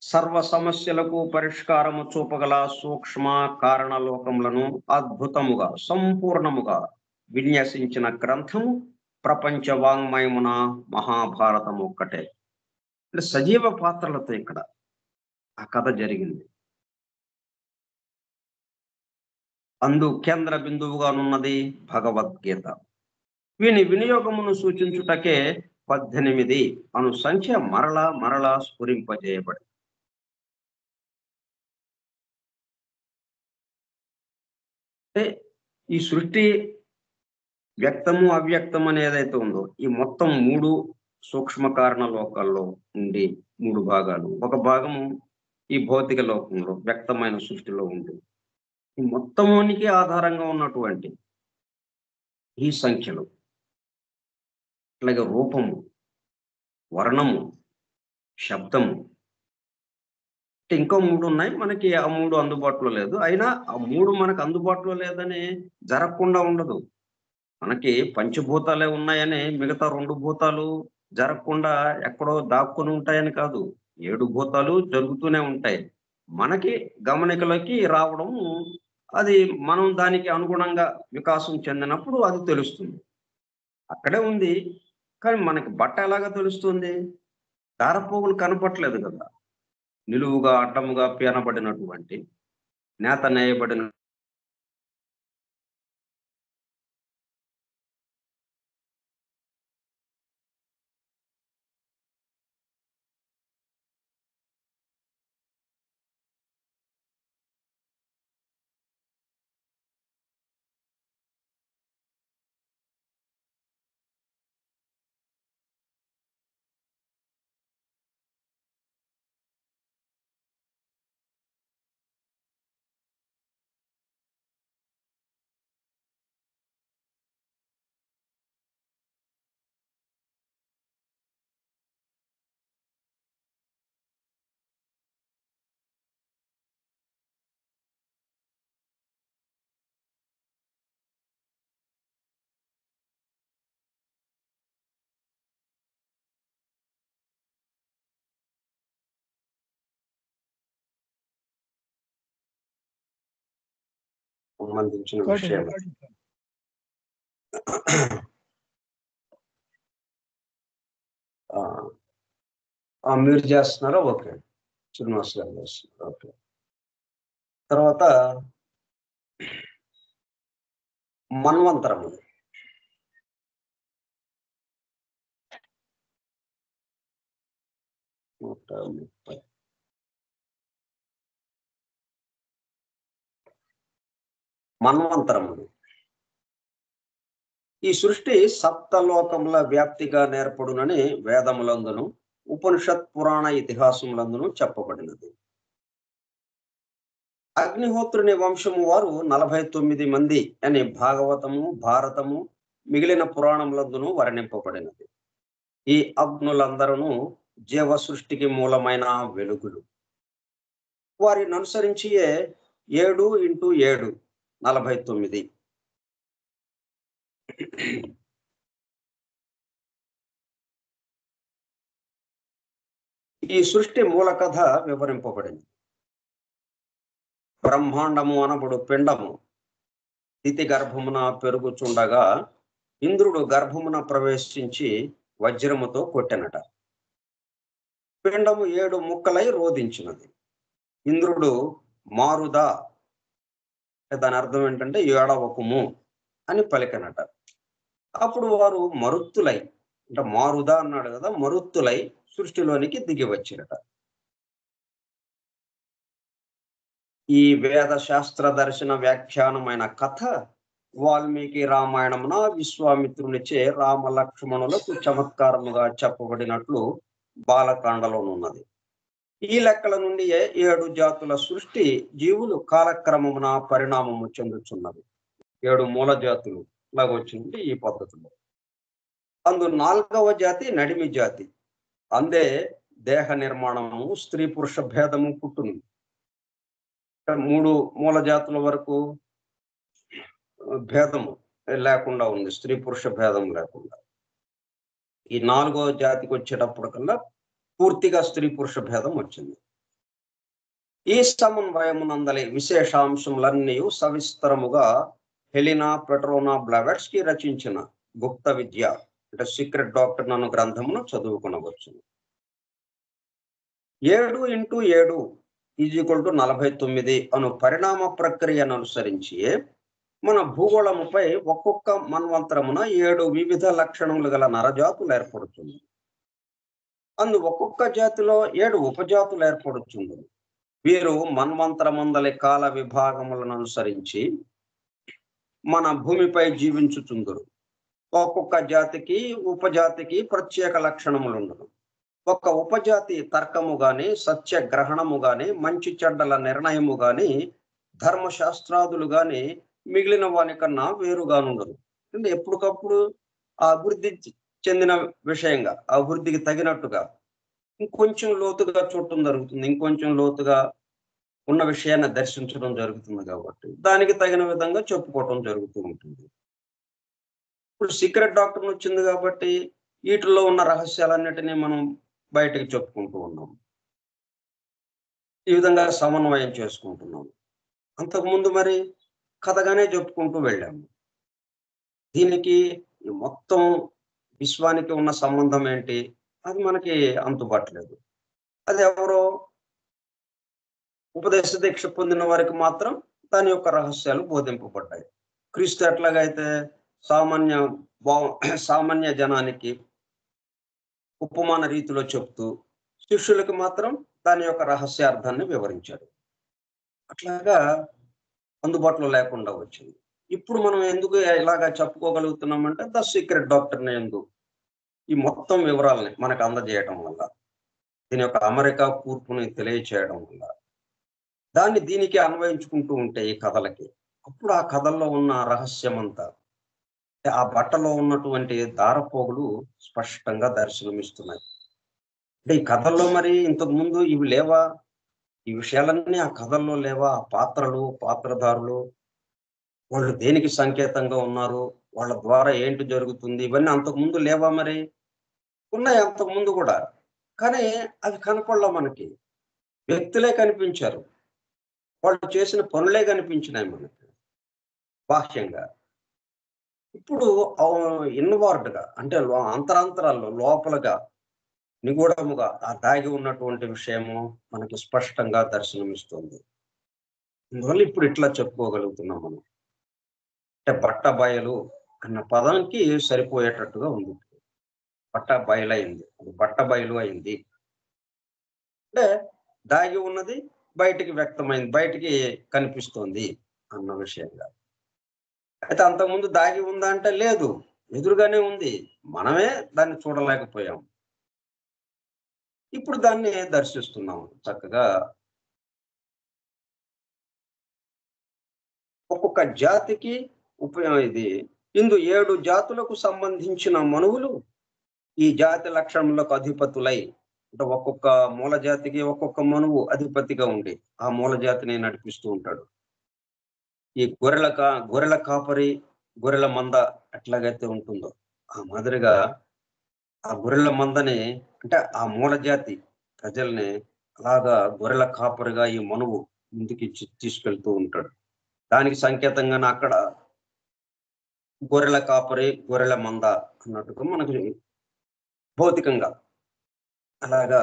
సర్వ సమస్యలకు పరిష్కారము చూపగల సూక్ష్మ కారణలోకములను అద్భుతముగా సంపూర్ణముగా విన్యసించిన గ్రంథము ప్రపంచ వాంగ్మయమున మహాభారతం ఒక్కటే. అంటే సజీవ పాత్రలతో ఇక్కడ ఆ కథ జరిగింది. అందు కేంద్ర బిందువుగానున్నది భగవద్గీత. వీని వినియోగమును సూచించుటకే 18 అను సంఖ్య మరలా స్ఫురింపజేయబడింది. అంటే ఈ సృష్టి వ్యక్తము అవ్యక్తం అని ఏదైతే ఉందో ఈ మొత్తం 3 సూక్ష్మ కారణ లోకాల్లో ఉండి 3 భాగాలు. ఒక భాగము ఈ భౌతిక లోకంలో వ్యక్తమైన సృష్టిలో ఉంది. ఈ మొత్తమునికి ఆధారంగా ఉన్నటువంటి ఈ సంఖ్యలు, అలాగే రూపము, వర్ణము, శబ్దము, ఇంకో 3 ఉన్నాయి. మనకి ఆ 3 అందుబాటులో లేదు. అయినా ఆ 3 మనకు అందుబాటులో లేదని జరగకుండా ఉండదు. మనకి పంచభూతాలే ఉన్నాయని మిగతా 2 భూతాలు జరగకుండా ఎక్కడో దాక్కుని ఉంటాయని కాదు. 7 భూతాలు జరుగుతూనే ఉంటాయి. మనకి గమనికలోకి రావడం, అది మనం దానికి అనుగుణంగా వికాసం చెందినప్పుడు అది తెలుస్తుంది. అక్కడే ఉంది. కానీ మనకి బట్ట ఎలాగా తెలుస్తుంది? దారపోగులు కనపట్లేదు కదా. నిలువుగా అడ్డముగా పేనబడినటువంటి నేత నేయబడిన సంబంధించిన విషయం. మీరు చేస్తున్నారా? ఓకే, శ్రీనివాస్ గారు చేస్తున్నారు. ఓకే. తర్వాత మన్వంతరము. మన్వంతరములు. ఈ సృష్టి సప్తలోకముల వ్యాప్తిగా నేర్పడునని వేదములందును ఉపనిషత్ పురాణ ఇతిహాసములందును చెప్పబడినది. అగ్నిహోత్రుని వంశము వారు 49 మంది అని భాగవతము, భారతము, మిగిలిన పురాణములందును వర్ణింపబడినది. ఈ అగ్నులందరూ జీవ సృష్టికి మూలమైన వెలుగులు. వారిని అనుసరించియే 7 × 7 49. ఈ సృష్టి మూల కథ వివరింపబడింది. బ్రహ్మాండము అనబడు పిండము స్థితి గర్భమున పెరుగుచుండగా ఇంద్రుడు గర్భమున ప్రవేశించి వజ్రముతో కొట్టెనట. పిండము 7 ముక్కలై రోధించినది. ఇంద్రుడు మారుదా, దాని అర్థం ఏంటంటే ఏడవకుము అని పలికనట. అప్పుడు వారు మరుత్తులై, అంటే మారుదా అన్నాడు కదా, మరుత్తులై సృష్టిలోనికి దిగి వచ్చిరట. ఈ వేద శాస్త్ర దర్శన వ్యాఖ్యానమైన కథ వాల్మీకి రామాయణమున విశ్వామిత్రునిచే రామ లక్ష్మణులకు చమత్కారముగా చెప్పబడినట్లు బాలకాండలోనున్నది. ఈ లెక్కల నుండి 7 జాతుల సృష్టి జీవులు కాలక్రమమున పరిణామము చెందుతున్నది. 7 మూల జాతులు లాగా వచ్చింది ఈ పద్ధతిలో. అందు 4వ జాతి నడిమి జాతి. అందే దేహ నిర్మాణము, స్త్రీ పురుష భేదము పుట్టింది. 3 మూల జాతుల వరకు భేదము లేకుండా ఉంది, స్త్రీ పురుష భేదం లేకుండా. ఈ 4వ జాతికి వచ్చేటప్పటికల్లా పూర్తిగా స్త్రీ పురుష భేదం వచ్చింది. ఈ సమన్వయమునందలి విశేషాంశములన్నీ సవిస్తరముగా హెలినా పెట్రోనా బ్లావెట్స్కీ రచించిన గుప్త విద్య, అంటే సీక్రెట్ డాక్టర్ అను గ్రంథమును చదువుకునవచ్చు. 7 × 7 = 49 అను పరిణామ ప్రక్రియను అనుసరించి మన భూగోళముపై ఒక్కొక్క మన్వంతరమున 7 వివిధ లక్షణములు గల నరజాతులు ఏర్పడుతుంది. అందు ఒక్కొక్క జాతిలో 7 ఉపజాతులు ఏర్పడుతుంది. వీరు మన్వంతరమందలి కాల విభాగములను అనుసరించి మన భూమిపై జీవించుచుందురు. ఒక్కొక్క జాతికి ఉపజాతికి ప్రత్యేక లక్షణములుండును. ఒక ఉపజాతి తర్కము గాని, సత్యగ్రహణము గాని, మంచి చెడ్డల నిర్ణయము గాని, ధర్మశాస్త్రాదులు గాని మిగిలిన వాని కన్నా వేరుగానుండదు. అంటే ఎప్పటికప్పుడు ఆ అభివృద్ధి చెందిన విషయంగా, అభివృద్ధికి తగినట్టుగా ఇంకొంచెం లోతుగా చూడటం జరుగుతుంది, ఇంకొంచెం లోతుగా ఉన్న విషయాన్ని దర్శించడం జరుగుతుంది. కాబట్టి దానికి తగిన విధంగా చెప్పుకోవటం జరుగుతూ ఉంటుంది. ఇప్పుడు సీక్రెట్ డాక్టర్ వచ్చింది కాబట్టి వీటిల్లో ఉన్న రహస్యాలన్నిటినీ మనం బయటకు చెప్పుకుంటూ ఉన్నాం. ఈ విధంగా సమన్వయం చేసుకుంటున్నాం. అంతకుముందు మరి కథగానే చెప్పుకుంటూ వెళ్ళాము. దీనికి మొత్తం విశ్వానికి ఉన్న సంబంధం ఏంటి, అది మనకి అంతుపట్టలేదు. అది ఎవరో ఉపదేశ దీక్ష పొందిన వారికి మాత్రం దాని యొక్క రహస్యాలు బోధింపబడ్డాయి. క్రీస్తు ఎట్లాగైతే సామాన్య జనానికి ఉపమాన రీతిలో చెప్తూ శిష్యులకు మాత్రం దాని యొక్క రహస్యార్థాన్ని వివరించాడు. అట్లాగా అందుబాటులో లేకుండా వచ్చింది. ఇప్పుడు మనం ఎందుకు ఇలాగా చెప్పుకోగలుగుతున్నామంటే ద సీక్రెట్ డాక్టర్ యందు ఈ మొత్తం వివరాలని మనకు అందజేయటం వల్ల, దీని యొక్క అమెరికా కూర్పుని తెలియచేయడం వల్ల, దాన్ని దీనికి అన్వయించుకుంటూ ఉంటే ఈ కథలకి, అప్పుడు ఆ కథల్లో ఉన్న రహస్యం అంతా, ఆ బట్టలో ఉన్నటువంటి దారపోగులు స్పష్టంగా దర్శనమిస్తున్నాయి. అంటే ఈ కథల్లో మరి ఇంతకు ముందు ఇవి లేవా? ఈ విషయాలన్నీ ఆ కథల్లో లేవా? ఆ పాత్రలు, పాత్రధారులు, వాళ్ళు దేనికి సంకేతంగా ఉన్నారు, వాళ్ళ ద్వారా ఏంటి జరుగుతుంది, ఇవన్నీ అంతకుముందు లేవా? మరి ఉన్నాయి అంతకుముందు కూడా, కానీ అవి కనపడలా మనకి. వ్యక్తులే కనిపించారు, వాళ్ళు చేసిన పనులే కనిపించినాయి మనకి బాహ్యంగా. ఇప్పుడు ఇన్వార్డ్గా, అంటే అంతరాంతరాల్లో లోపలగా నిగూఢముగా ఆ దాగి ఉన్నటువంటి విషయము మనకి స్పష్టంగా దర్శనమిస్తుంది. అందువల్ల ఇప్పుడు ఇట్లా చెప్పుకోగలుగుతున్నాం మనం. అంటే బట్ట బయలు అన్న పదానికి సరిపోయేటట్టుగా ఉంది. బట్ట బయలైంది, అది బట్ట బయలు అయింది అంటే దాగి ఉన్నది బయటికి వ్యక్తమైంది, బయటికి కనిపిస్తోంది అన్న విషయంగా. అయితే అంతకుముందు దాగి ఉందా అంటే లేదు, ఎదురుగానే ఉంది, మనమే దాన్ని చూడలేకపోయాం. ఇప్పుడు దాన్ని దర్శిస్తున్నాం చక్కగా. ఒక్కొక్క జాతికి ఇది ఇందు 7 జాతులకు సంబంధించిన మనువులు ఈ జాతి లక్షణములకు అధిపతులై, అంటే ఒక్కొక్క మూల జాతికి ఒక్కొక్క మనువు అధిపతిగా ఉండి ఆ మూల జాతిని నడిపిస్తూ ఉంటాడు. ఈ గొర్రెల కాపరి, గొర్రెల మంద ఎట్లాగైతే ఉంటుందో ఆ మాదిరిగా ఆ గొర్రెల మందని, అంటే ఆ మూల జాతి ప్రజల్ని అలాగా గొర్రెల కాపరిగా ఈ మనువు ముందుకి తీసుకెళ్తూ ఉంటాడు. దానికి సంకేతంగానే అక్కడ గొర్రెల కాపరి, గొర్రెల మంద అన్నట్టుగా మనకి భౌతికంగా అలాగా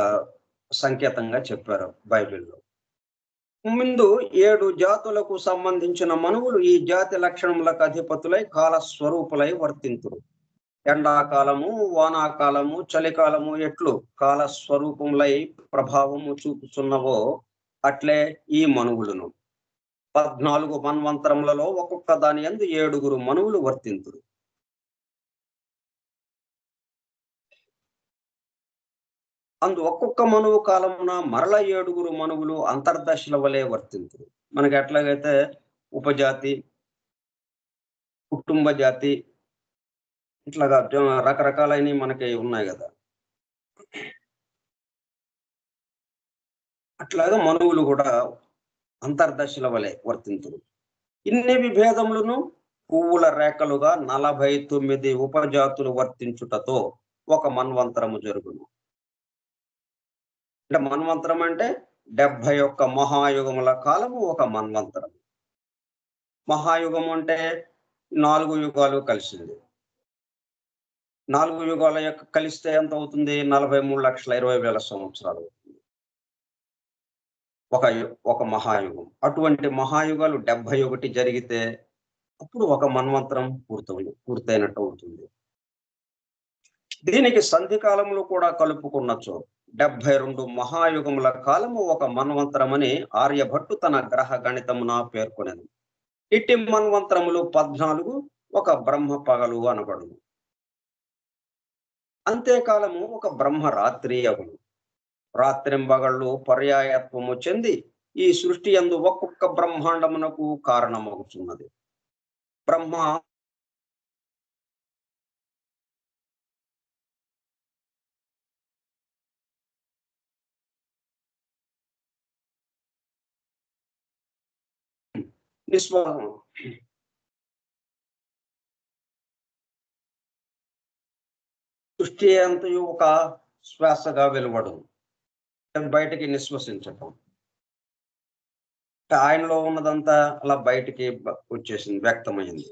సంకేతంగా చెప్పారు బైబిల్‌లో. ముందు 7 జాతులకు సంబంధించిన మనువులు ఈ జాతి లక్షణములకు అధిపతులై కాల స్వరూపులై వర్తింతురు. ఎండాకాలము, వానాకాలము, చలికాలము ఎట్లు కాల స్వరూపములై ప్రభావము చూపుచున్నవో అట్లే ఈ మనువులును. 14 మన్వంతరములలో ఒక్కొక్క దాని యందు 7 మనువులు వర్తింతురు. అందు ఒక్కొక్క మనువు కాలమున మరల 7 మనువులు అంతర్దశల వలె వర్తింతురు. మనకి ఎట్లాగైతే ఉపజాతి, కుటుంబ జాతి ఇట్లాగా రకరకాలైనవి మనకి ఉన్నాయి గదా! అట్లాగా మనువులు గూడా అంతర్దశల వలె వర్తింతురు. ఇన్ని విభేదములను పువ్వుల రేఖలుగా 49 ఉపజాతులు వర్తించుటతో ఒక మన్వంతరము జరుగును. అంటే మన్వంతరం అంటే 71 మహాయుగముల కాలము ఒక మన్వంతరం. మహాయుగం అంటే 4 యుగాలు కలిసింది. 4 యుగాల యొక్క కలిస్తే ఎంత అవుతుంది? 43,20,000 సంవత్సరాలు. ఒక మహాయుగం. అటువంటి మహాయుగాలు 71 జరిగితే అప్పుడు ఒక మన్వంతరం పూర్తయినట్టు అవుతుంది. దీనికి సంధి కాలములు కూడా కలుపుకున్నచో 72 మహాయుగముల కాలము ఒక మన్వంతరమని ఆర్యభట్టు తన గ్రహ గణితమున పేర్కొనెను. ఇట్టి మన్వంతరములు 14 ఒక బ్రహ్మ పగలు అనబడును. అంత్యకాలము ఒక బ్రహ్మ రాత్రి అగును. రాత్రింబగళ్ళు పర్యాయత్వము చెంది ఈ సృష్టి యందు ఒక్కొక్క బ్రహ్మాండమునకు కారణమవుతున్నది. బ్రహ్మ నిశ్వాసం సృష్టి అంతయు ఒక శ్వాసగా వెలువడును. బయటికి నిశ్వసించటం. ఆయనలో ఉన్నదంతా అలా బయటికి వచ్చేసింది, వ్యక్తమైంది.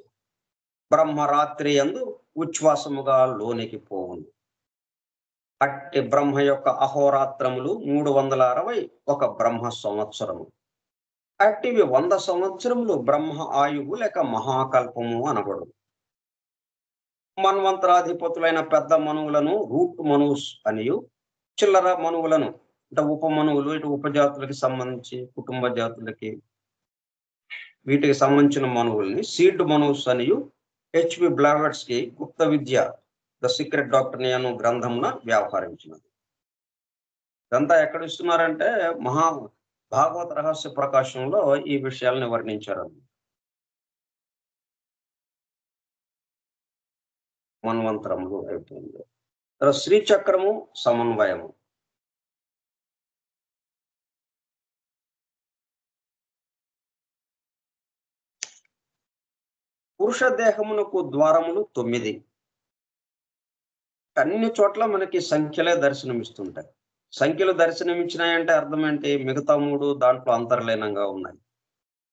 బ్రహ్మరాత్రి యందు ఉచ్ఛ్వాసముగా లోనికి పోవును. అట్టి బ్రహ్మ యొక్క అహోరాత్రములు 360 ఒక బ్రహ్మ సంవత్సరము. అట్టివి 100 సంవత్సరములు బ్రహ్మ ఆయువు లేక మహాకల్పము అనబడును. మన్వంతరాధిపతులైన పెద్ద మనువులను రూట్ మనూస్ అనియు, చిల్లర మనువులను అంటే ఉపమనువులు ఇటు ఉపజాతులకి సంబంధించి కుటుంబ జాతులకి వీటికి సంబంధించిన మనువుల్ని సీడ్ మనూస్ అనియు హెచ్‌వి బ్లావెట్స్‌కి గుప్త విద్య ద సీక్రెట్ డాక్టర్‌ని అను గ్రంథమున వ్యవహరించినది. ఇదంతా ఎక్కడ ఇస్తున్నారంటే భాగవత రహస్య ప్రకాశంలో ఈ విషయాలను వర్ణించారు. మన్వంతరములు అయిపోయింది. శ్రీచక్రము సమన్వయము. పురుష దేహమునకు ద్వారములు 9. అన్ని చోట్ల మనకి సంఖ్యలే దర్శనమిస్తుంటాయి. సంఖ్యలు దర్శనమిచ్చినాయంటే అర్థం ఏంటి? మిగతా 3 దాంట్లో అంతర్లీనంగా ఉన్నాయి.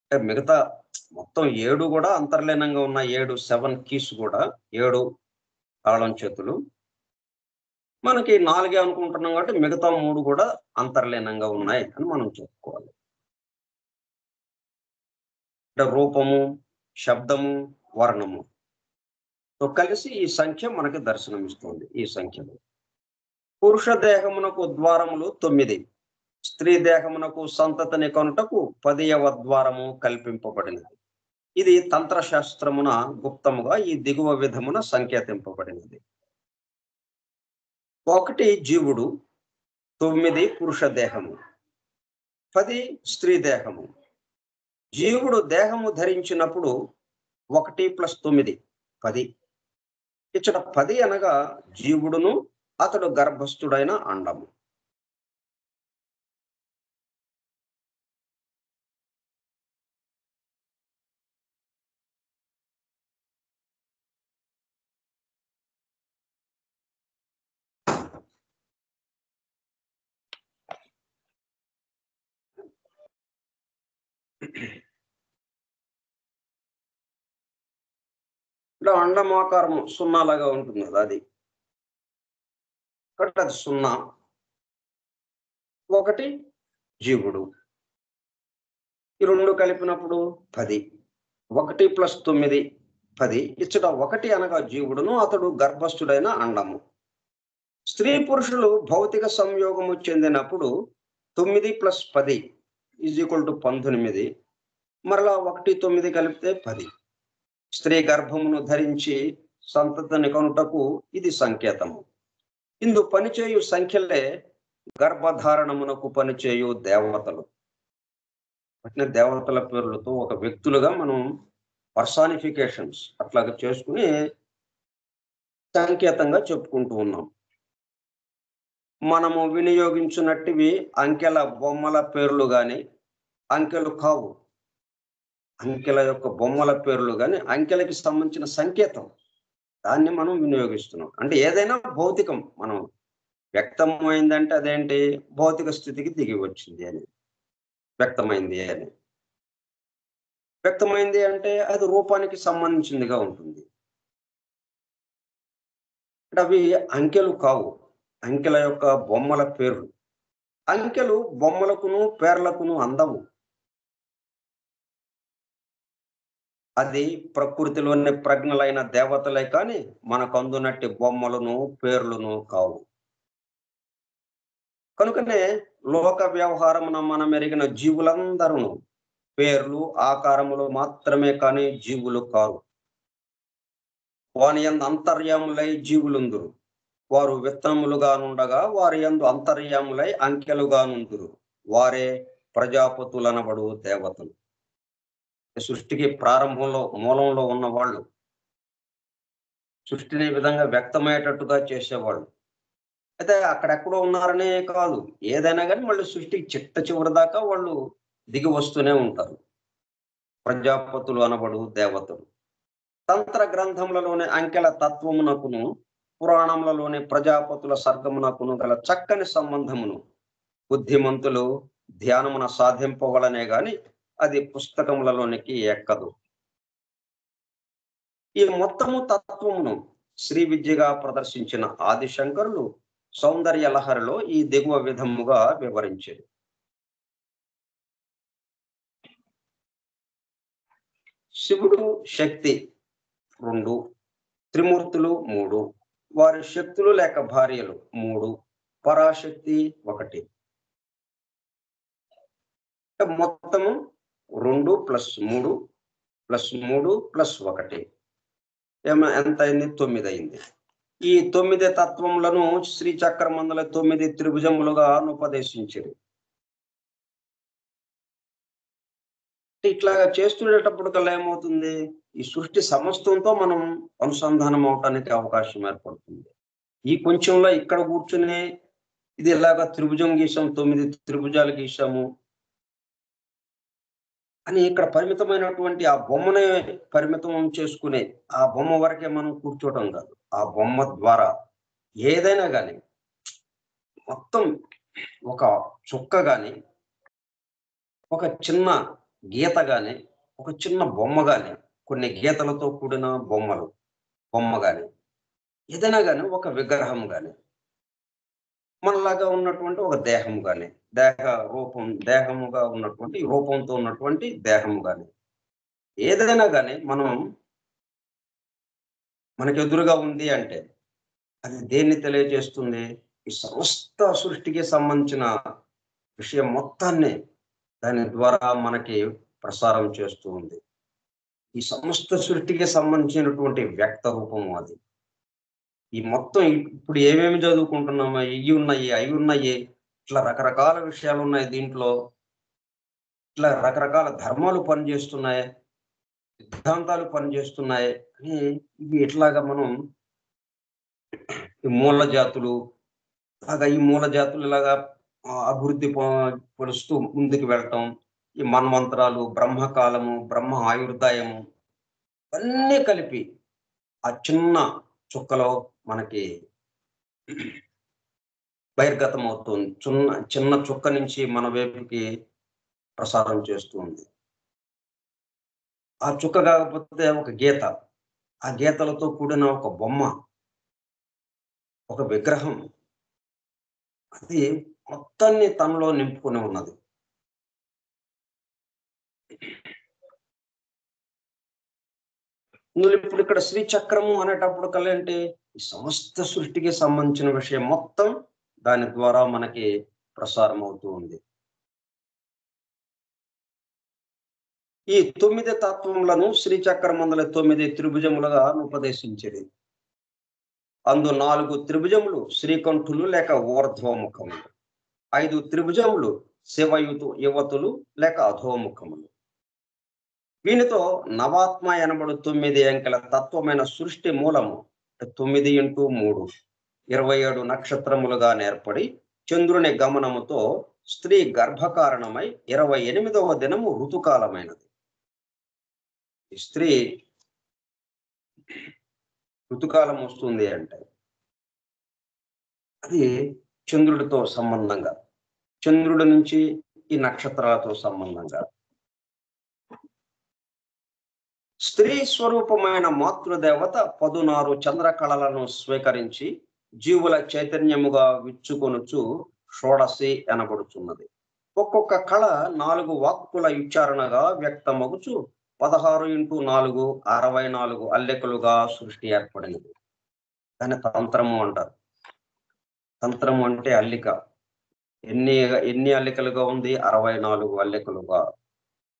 అంటే మిగతా మొత్తం 7 కూడా అంతర్లీనంగా ఉన్నాయి. 7 కీస్ కూడా 7 తాళం చేతులు. మనకి 4 అనుకుంటున్నాం కాబట్టి మిగతా 3 కూడా అంతర్లీనంగా ఉన్నాయి అని మనం చెప్పుకోవాలి. అంటే రూపము, శబ్దము, వర్ణము తో కలిసి ఈ సంఖ్య మనకి దర్శనమిస్తుంది. ఈ సంఖ్యలో పురుష దేహమునకు ద్వారములు 9, స్త్రీ దేహమునకు సంతతిని కొనుటకు 10వ ద్వారము కల్పింపబడినది. ఇది తంత్రశాస్త్రమున గుప్తముగా ఈ దిగువ విధమున సంకేతింపబడినది. 1 జీవుడు, 9 పురుష దేహము, 10 స్త్రీ దేహము. జీవుడు దేహము ధరించినప్పుడు 1 + 9 10. ఇచ్చట 10 అనగా జీవుడును అతడు గర్భస్థుడైన అండము. ఇలా అండమాకారము సున్నాలాగా ఉంటుంది కదా అది. కాబట్టి అది 0, 1 జీవుడు. ఈ 2 కలిపినప్పుడు 10. 1 + 9 10. ఇచ్చట 1 అనగా జీవుడును, అతడు గర్భస్థుడైన అండము. స్త్రీ పురుషులు భౌతిక సంయోగము చెందినప్పుడు 9 + 10 = 19. మరలా 1, 9 కలిపితే 10. స్త్రీ గర్భమును ధరించి సంతతిని కనుటకు ఇది సంకేతము. ఇందు పనిచేయు సంఖ్యలే గర్భధారణమునకు పనిచేయు దేవతలు. వాటిని దేవతల పేర్లతో ఒక వ్యక్తులుగా మనం పర్సానిఫికేషన్స్ అట్లాగా చేసుకుని సంకేతంగా చెప్పుకుంటూ ఉన్నాం. మనము వినియోగించున్నట్టువి అంకెల బొమ్మల పేర్లు గాని అంకెలు కావు. అంకెల యొక్క బొమ్మల పేర్లు గాని అంకెలకి సంబంధించిన సంకేతం. దాన్ని మనం వినియోగిస్తున్నాం. అంటే ఏదైనా భౌతికం మనం వ్యక్తమైందంటే అదేంటి? భౌతిక స్థితికి దిగి వచ్చింది అని. వ్యక్తమైంది అని. వ్యక్తమైంది అంటే అది రూపానికి సంబంధించిందిగా ఉంటుంది. అవి అంకెలు కావు. అంకెల యొక్క బొమ్మల పేర్లు. అంకెలు బొమ్మలకును పేర్లకును అందవు. అది ప్రకృతిలోని ప్రజ్ఞలైన దేవతలే కానీ మనకు అందునట్టి బొమ్మలను పేర్లును కావు. కనుకనే లోక వ్యవహారమున మనం ఎరిగిన జీవులందరూ పేర్లు ఆకారములు మాత్రమే కానీ జీవులు కారు. వాని యందు అంతర్యాములై జీవులుందురు. వారు విత్తనములుగా నుండగా వారి యందు అంతర్యాములై అంకెలుగా నుందురు. వారే ప్రజాపతులనబడు దేవతలు. సృష్టికి ప్రారంభంలో మూలంలో ఉన్న వాళ్ళు సృష్టిని విధంగా వ్యక్తమయ్యేటట్టుగా చేసేవాళ్ళు. అయితే అక్కడెక్కడో ఉన్నారనే కాదు, ఏదైనా కానీ వాళ్ళు సృష్టికి చిట్ట చివరి దాకా వాళ్ళు దిగి వస్తూనే ఉంటారు. ప్రజాపతులు అనబడు దేవతలు. తంత్ర గ్రంథములలోని అంకెల తత్వమునకును పురాణములలోని ప్రజాపతుల సర్గమునకును గల చక్కని సంబంధమును బుద్ధిమంతులు ధ్యానమున సాధింపవలనే గాని అది పుస్తకములలోనికి ఎక్కదు. ఈ మొత్తము తత్వమును శ్రీ విద్యగా ప్రదర్శించిన ఆదిశంకరులు సౌందర్య లహరిలో ఈ దిగువ విధముగా వివరించారు. శివుడు శక్తి 2, త్రిమూర్తులు 3, వారి శక్తులు లేక భార్యలు 3, పరాశక్తి 1. మొత్తము 2 + 3 + 3 + 1 ఎంత అయింది? 9 అయింది. ఈ 9 తత్వములను శ్రీచక్రమందుల 9 త్రిభుజములుగా ఉపదేశించారు. ఇట్లాగా చేస్తుండేటప్పుడు కల్లా ఏమవుతుంది? ఈ సృష్టి సమస్తంతో మనం అనుసంధానం అవటానికి అవకాశం ఏర్పడుతుంది. ఈ కొంచెంలో ఇక్కడ కూర్చుని ఇది ఇలాగా త్రిభుజం గీసాం, 9 త్రిభుజాలు గీసాము అని ఇక్కడ పరిమితమైనటువంటి ఆ బొమ్మనే పరిమితం చేసుకునే ఆ బొమ్మ వరకే మనం కూర్చోవటం కాదు. ఆ బొమ్మ ద్వారా ఏదైనా కానీ మొత్తం ఒక చుక్క కానీ, ఒక చిన్న గీత కానీ, ఒక చిన్న బొమ్మ కానీ, కొన్ని గీతలతో కూడిన బొమ్మ కానీ, ఏదైనా కానీ ఒక విగ్రహం కానీ, మనలాగా ఉన్నటువంటి ఒక దేహం కానీ, దేహముగా ఉన్నటువంటి రూపంతో ఉన్నటువంటి దేహం కానీ, ఏదైనా కానీ మనకు ఎదురుగా ఉంది అంటే అది దేన్ని తెలియజేస్తుంది? ఈ సమస్త సృష్టికి సంబంధించిన విషయం మొత్తాన్ని దాని ద్వారా మనకి ప్రసారం చేస్తూ ఉంది. ఈ సమస్త సృష్టికి సంబంధించినటువంటి వ్యక్త రూపము అది. ఈ మొత్తం ఇప్పుడు ఏమేమి చదువుకుంటున్నామో ఇవి ఉన్నాయి, అవి ఉన్నాయి, ఇట్లా రకరకాల విషయాలు ఉన్నాయి దీంట్లో. ఇట్లా రకరకాల ధర్మాలు పనిచేస్తున్నాయి, సిద్ధాంతాలు పనిచేస్తున్నాయి అని ఇవి ఇట్లాగా మనం ఈ మూల జాతులు ఇలాగా అభివృద్ధి పరుస్తూ ముందుకు వెళ్ళటం, ఈ మన్వంతరాలు, బ్రహ్మకాలము, బ్రహ్మ ఆయుర్దాయము అన్నీ కలిపి ఆ చిన్న చుక్కలో మనకి బహిర్గతం అవుతుంది. చిన్న చుక్క నుంచి మన వైపుకి ప్రసారం చేస్తూ ఉంది. ఆ చుక్క కాకపోతే ఒక గీత, ఆ గీతలతో కూడిన ఒక బొమ్మ, ఒక విగ్రహం, అది మొత్తాన్ని తనలో నింపుకొని ఉన్నది. ఇందులో ఇప్పుడు ఇక్కడ శ్రీచక్రము అనేటప్పుడు కలేంటి, ఈ సమస్త సృష్టికి సంబంధించిన విషయం మొత్తం దాని ద్వారా మనకి ప్రసారం అవుతూ ఉంది. ఈ 9 తత్వములను శ్రీచక్రమందుల 9 త్రిభుజములుగా ఉపదేశించేది. అందు 4 త్రిభుజములు శ్రీకంఠులు లేక ఊర్ధ్వముఖములు, 5 త్రిభుజములు యువతులు లేక అధోముఖములు. వీనితో నవాత్మ ఎనబడు 9 అంకెల తత్వమైన సృష్టి మూలము 9 × 3 27 నక్షత్రములుగా నేర్పడి చంద్రుని గమనముతో స్త్రీ గర్భకారణమై 28వ దినము ఋతుకాలమైనది. ఈ స్త్రీ ఋతుకాలం వస్తుంది అంటే అది చంద్రుడితో సంబంధంగా, చంద్రుడి నుంచి ఈ నక్షత్రాలతో సంబంధంగా. స్త్రీ స్వరూపమైన మాతృదేవత 16 చంద్రకళలను స్వీకరించి జీవుల చైతన్యముగా విచ్చుకొనుచు షోడశి అనబడుచున్నది. ఒక్కొక్క కళ 4 వాక్కుల ఉచ్చారణగా వ్యక్తమగుచు 16 × 4 64 అల్లికలుగా సృష్టి ఏర్పడినది. దాన్ని తంత్రము అంటారు. తంత్రము అంటే అల్లిక. ఎన్ని అల్లికలుగా ఉంది? 64 అల్లికలుగా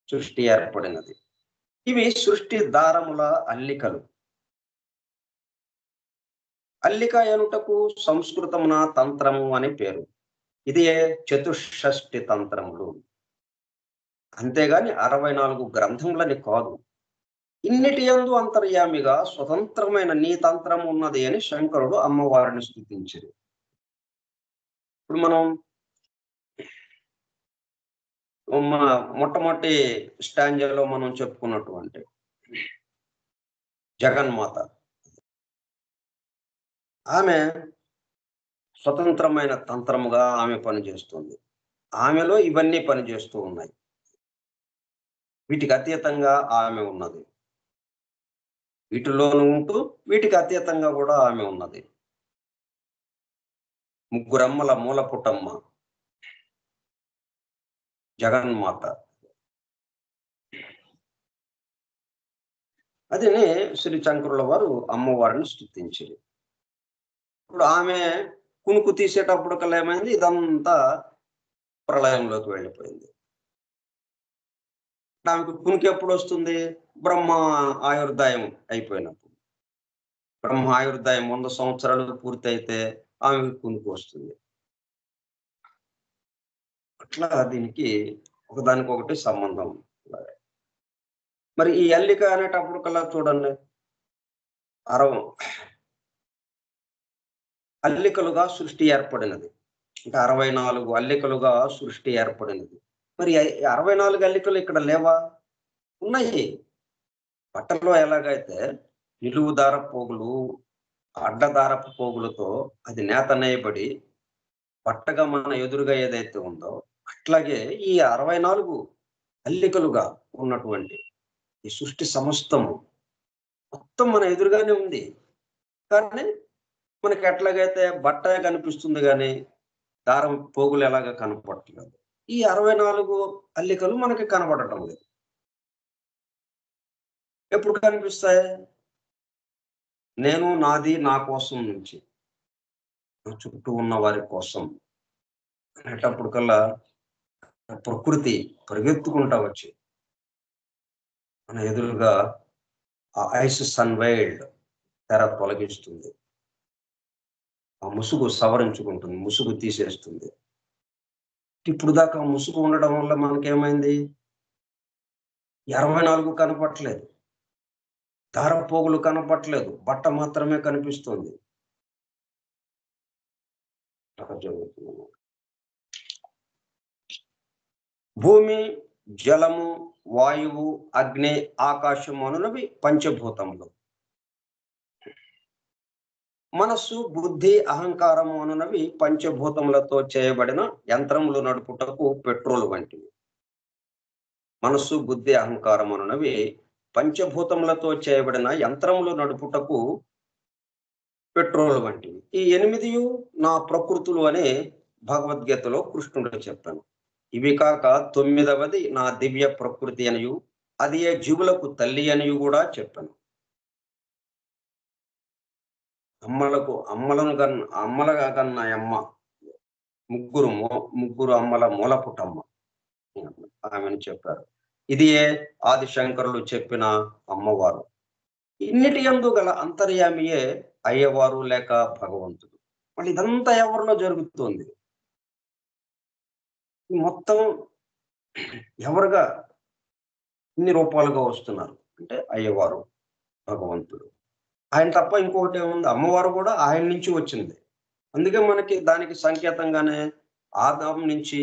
సృష్టి ఏర్పడినది. ఇవి సృష్టి దారముల అల్లికలు. అల్లిక ఎనుటకు సంస్కృతమున తంత్రము అని పేరు. ఇది చతుషష్ఠి తంత్రములు, అంతేగాని 64 గ్రంథములని కాదు. ఇన్నిటి యందు అంతర్యామిగా స్వతంత్రమైన నీ తంత్రం ఉన్నది అని శంకరుడు అమ్మవారిని స్తుతించారు. ఇప్పుడు మనం మొట్టమొదటి స్టాంజర్లో మనం చెప్పుకున్నటువంటి జగన్మాత, ఆమె స్వతంత్రమైన తంత్రముగా ఆమె పనిచేస్తుంది. ఆమెలో ఇవన్నీ పనిచేస్తూ ఉన్నాయి. వీటికి అతీతంగా ఆమె ఉన్నది. వీటిలోనూ ఉంటూ వీటికి అతీతంగా కూడా ఆమె ఉన్నది. ముగ్గురమ్మల మూల పుట్టమ్మ జగన్మాత. అదిని శ్రీ శంకరుల వారు అమ్మవారిని స్తుతించారు. ఇప్పుడు ఆమె కునుకు తీసేటప్పుడు కల్లా ఏమైంది? ఇదంతా ప్రళయంలోకి వెళ్ళిపోయింది. ఆమెకు కునుకు ఎప్పుడు వస్తుంది? బ్రహ్మ ఆయుర్దాయం అయిపోయినప్పుడు. బ్రహ్మ ఆయుర్దాయం 100 సంవత్సరాలు పూర్తి అయితే ఆమెకు కునుకు వస్తుంది. అట్లా దీనికి ఒకదానికొకటి సంబంధం. మరి ఈ అల్లిక అనేటప్పుడు కల్లా చూడండి, అల్లికలుగా సృష్టి ఏర్పడినది. ఇంకా 64 అల్లికలుగా సృష్టి ఏర్పడినది. మరి 64 అల్లికలు ఇక్కడ లేవా? ఉన్నాయి. బట్టల్లో ఎలాగైతే నిలువు దారపు పోగులు, అడ్డదారపు పోగులతో అది నేత నేయబడి బట్టగా మన ఎదురుగా ఏదైతే ఉందో, అట్లాగే ఈ 64 అల్లికలుగా ఉన్నటువంటి ఈ సృష్టి సమస్తము మొత్తం మన ఎదురుగానే ఉంది. కానీ మనకి ఎట్లాగైతే బట్ట కనిపిస్తుంది కానీ దారం పోగులు ఎలాగా కనపడట్లేదు. ఈ 64 అల్లికలు మనకి కనపడటం లేదు. ఎప్పుడు కనిపిస్తాయి? నేను నాది నా కోసం నుంచి చుట్టూ ఉన్న వారి కోసం అనేటప్పుడు కల్లా ప్రకృతి పరిగెత్తుకుంటా వచ్చి మన ఎదురుగా ఆ ఐస్ సన్వైల్డ్ తెర తొలగిస్తుంది. ఆ ముసుగు సవరించుకుంటుంది, ముసుగు తీసేస్తుంది. ఇప్పుడు దాకా ముసుగు ఉండడం వల్ల మనకేమైంది? 64 కనపట్లేదు, దారపోగులు కనపట్లేదు, బట్ట మాత్రమే కనిపిస్తుంది. భూమి, జలము, వాయువు, అగ్ని, ఆకాశం అనునవి పంచభూతములు. మనస్సు, బుద్ధి, అహంకారము అనునవి పంచభూతములతో చేయబడిన యంత్రములు నడుపుటకు పెట్రోల్ వంటివి. మనస్సు, బుద్ధి, అహంకారం అనునవి పంచభూతములతో చేయబడిన యంత్రములు నడుపుటకు పెట్రోల్ వంటివి. ఈ 8 నా ప్రకృతులు అని భగవద్గీతలో కృష్ణుడు చెప్పాను. ఇవి కాక 9వది నా దివ్య ప్రకృతి అనియు, అది ఏ జీవులకు తల్లి అనియు కూడా చెప్పాను. అమ్మలగా కన్న అమ్మ ముగ్గురు అమ్మల మూలపుటమ్మ ఆమెను చెప్పారు. ఇది ఆదిశంకరులు చెప్పిన అమ్మవారు. ఇన్నిటి యందు గల అంతర్యామియే అయ్యవారు లేక భగవంతుడు. మళ్ళీ ఇదంతా ఎవరిలో జరుగుతుంది? మొత్తం ఎవరుగా ఇన్ని రూపాలుగా వస్తున్నారు అంటే అయ్యవారు, భగవంతుడు. ఆయన తప్ప ఇంకొకటి ఏముంది? అమ్మవారు కూడా ఆయన నుంచి వచ్చింది. అందుకే మనకి దానికి సంకేతంగానే ఆదాం నుంచి,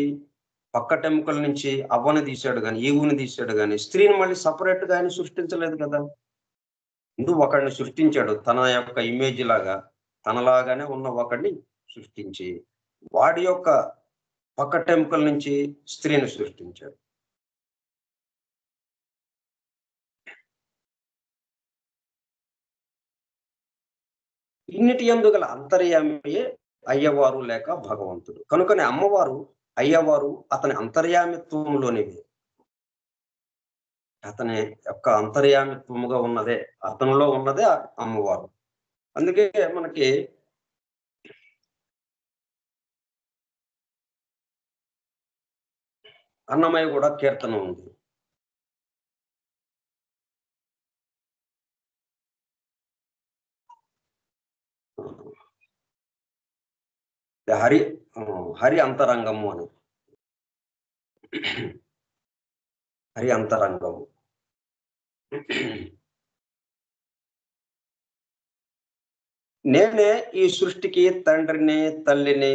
పక్కటెముకల నుంచి అవ్వని తీశాడు గాని, ఈవుని తీశాడు గాని, స్త్రీని మళ్ళీ సపరేట్ గా ఆయన సృష్టించలేదు కదా. ముందు ఒకడిని సృష్టించాడు, తన యొక్క ఇమేజ్ లాగా, తనలాగానే ఉన్న ఒకడిని సృష్టించి, వాడి యొక్క పక్కటెముకల నుంచి స్త్రీని సృష్టించాడు. ఇన్నిటి యందు గల అంతర్యామియే అయ్యవారు లేక భగవంతుడు. కనుకనే అమ్మవారు, అయ్యవారు అతని అంతర్యామిత్వంలోనివి. అతని యొక్క అంతర్యామిత్వముగా ఉన్నదే, అతనిలో ఉన్నదే అమ్మవారు. అందుకే మనకి అన్నమయ్య కూడా కీర్తన ఉంది. హరి అంతరంగము అని. హరి అంతరంగము. నేనే ఈ సృష్టికి తండ్రిని, తల్లిని,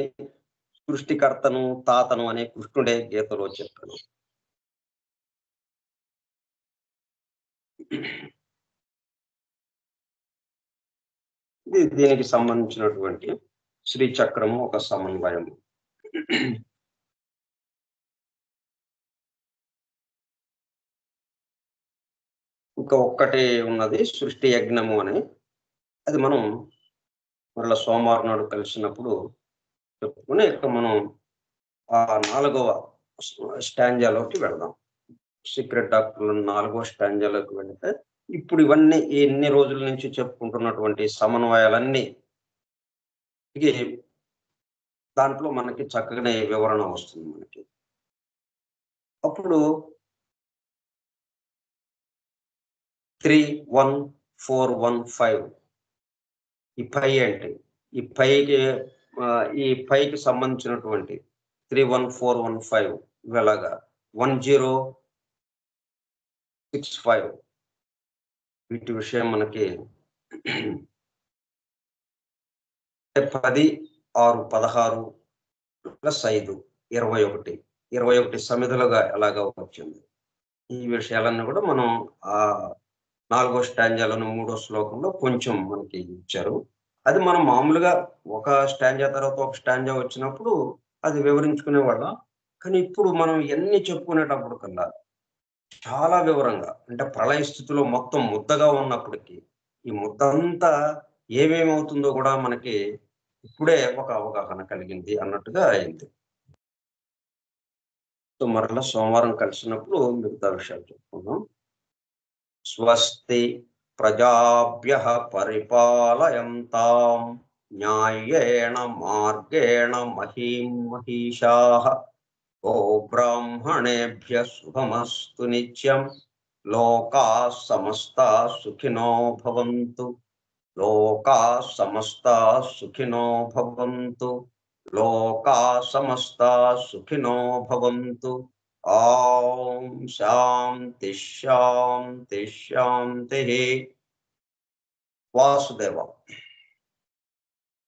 సృష్టికర్తను, తాతను అనే కృష్ణుడే గీతలో చెప్పాను. దీనికి సంబంధించినటువంటి శ్రీచక్రము ఒక సమన్వయము. ఇంకా ఒక్కటి ఉన్నది సృష్టి యజ్ఞము అని. అది మనం మరలా సోమవారం నాడు కలిసినప్పుడు చెప్పుకుని ఇక మనం ఆ 4వ స్టాంజాలోకి వెళదాం. సీక్రెట్ డాక్టర్లు 4వ స్టాంజాలోకి వెళితే ఇప్పుడు ఇవన్నీ ఎన్ని రోజుల నుంచి చెప్పుకుంటున్నటువంటి సమన్వయాలన్నీ దాంట్లో మనకి చక్కగానే వివరణ వస్తుంది మనకి. అప్పుడు 31415 ఈ పై ఏంటి? ఈ పైకి సంబంధించినటువంటి 31415 ఇలాగా 1065 వీటి విషయం మనకి 10, 6, 16 ప్లస్ 5 21 సమిధులుగా ఎలాగా వచ్చింది. ఈ విషయాలన్నీ కూడా మనం ఆ 4వ స్టాంజాలోని 3వ శ్లోకంలో కొంచెం మనకి ఇచ్చారు. అది మనం మామూలుగా ఒక స్టాంజా తర్వాత ఒక స్టాంజా వచ్చినప్పుడు అది వివరించుకునేవాళ్ళం. కానీ ఇప్పుడు మనం ఎన్ని చెప్పుకునేటప్పుడు కల్లా చాలా వివరంగా, అంటే ప్రళయ స్థితిలో మొత్తం ముద్దగా ఉన్నప్పటికీ ఈ ముద్దంతా ఏమేమవుతుందో కూడా మనకి ఇప్పుడే ఒక అవగాహన కలిగింది అన్నట్టుగా అయింది. సో మరలా సోమవారం కలిసినప్పుడు మిగతా విషయాలు చెప్పుకుందాం. స్వస్తి ప్రజాభ్యః పరిపాలయంతాం న్యాయేణ మార్గేణ మహీం మహిషాః గోబ్రాహ్మణేభ్యః శుభమస్తు నిత్యం లోకాః సమస్తాః సుఖినో భవంతు లోకాః సమస్తాః సుఖినో భవంతు లోకాః సమస్తాః సుఖినో భవంతు. ఓం శాంతి శాంతి శాంతి. వాసుదేవ.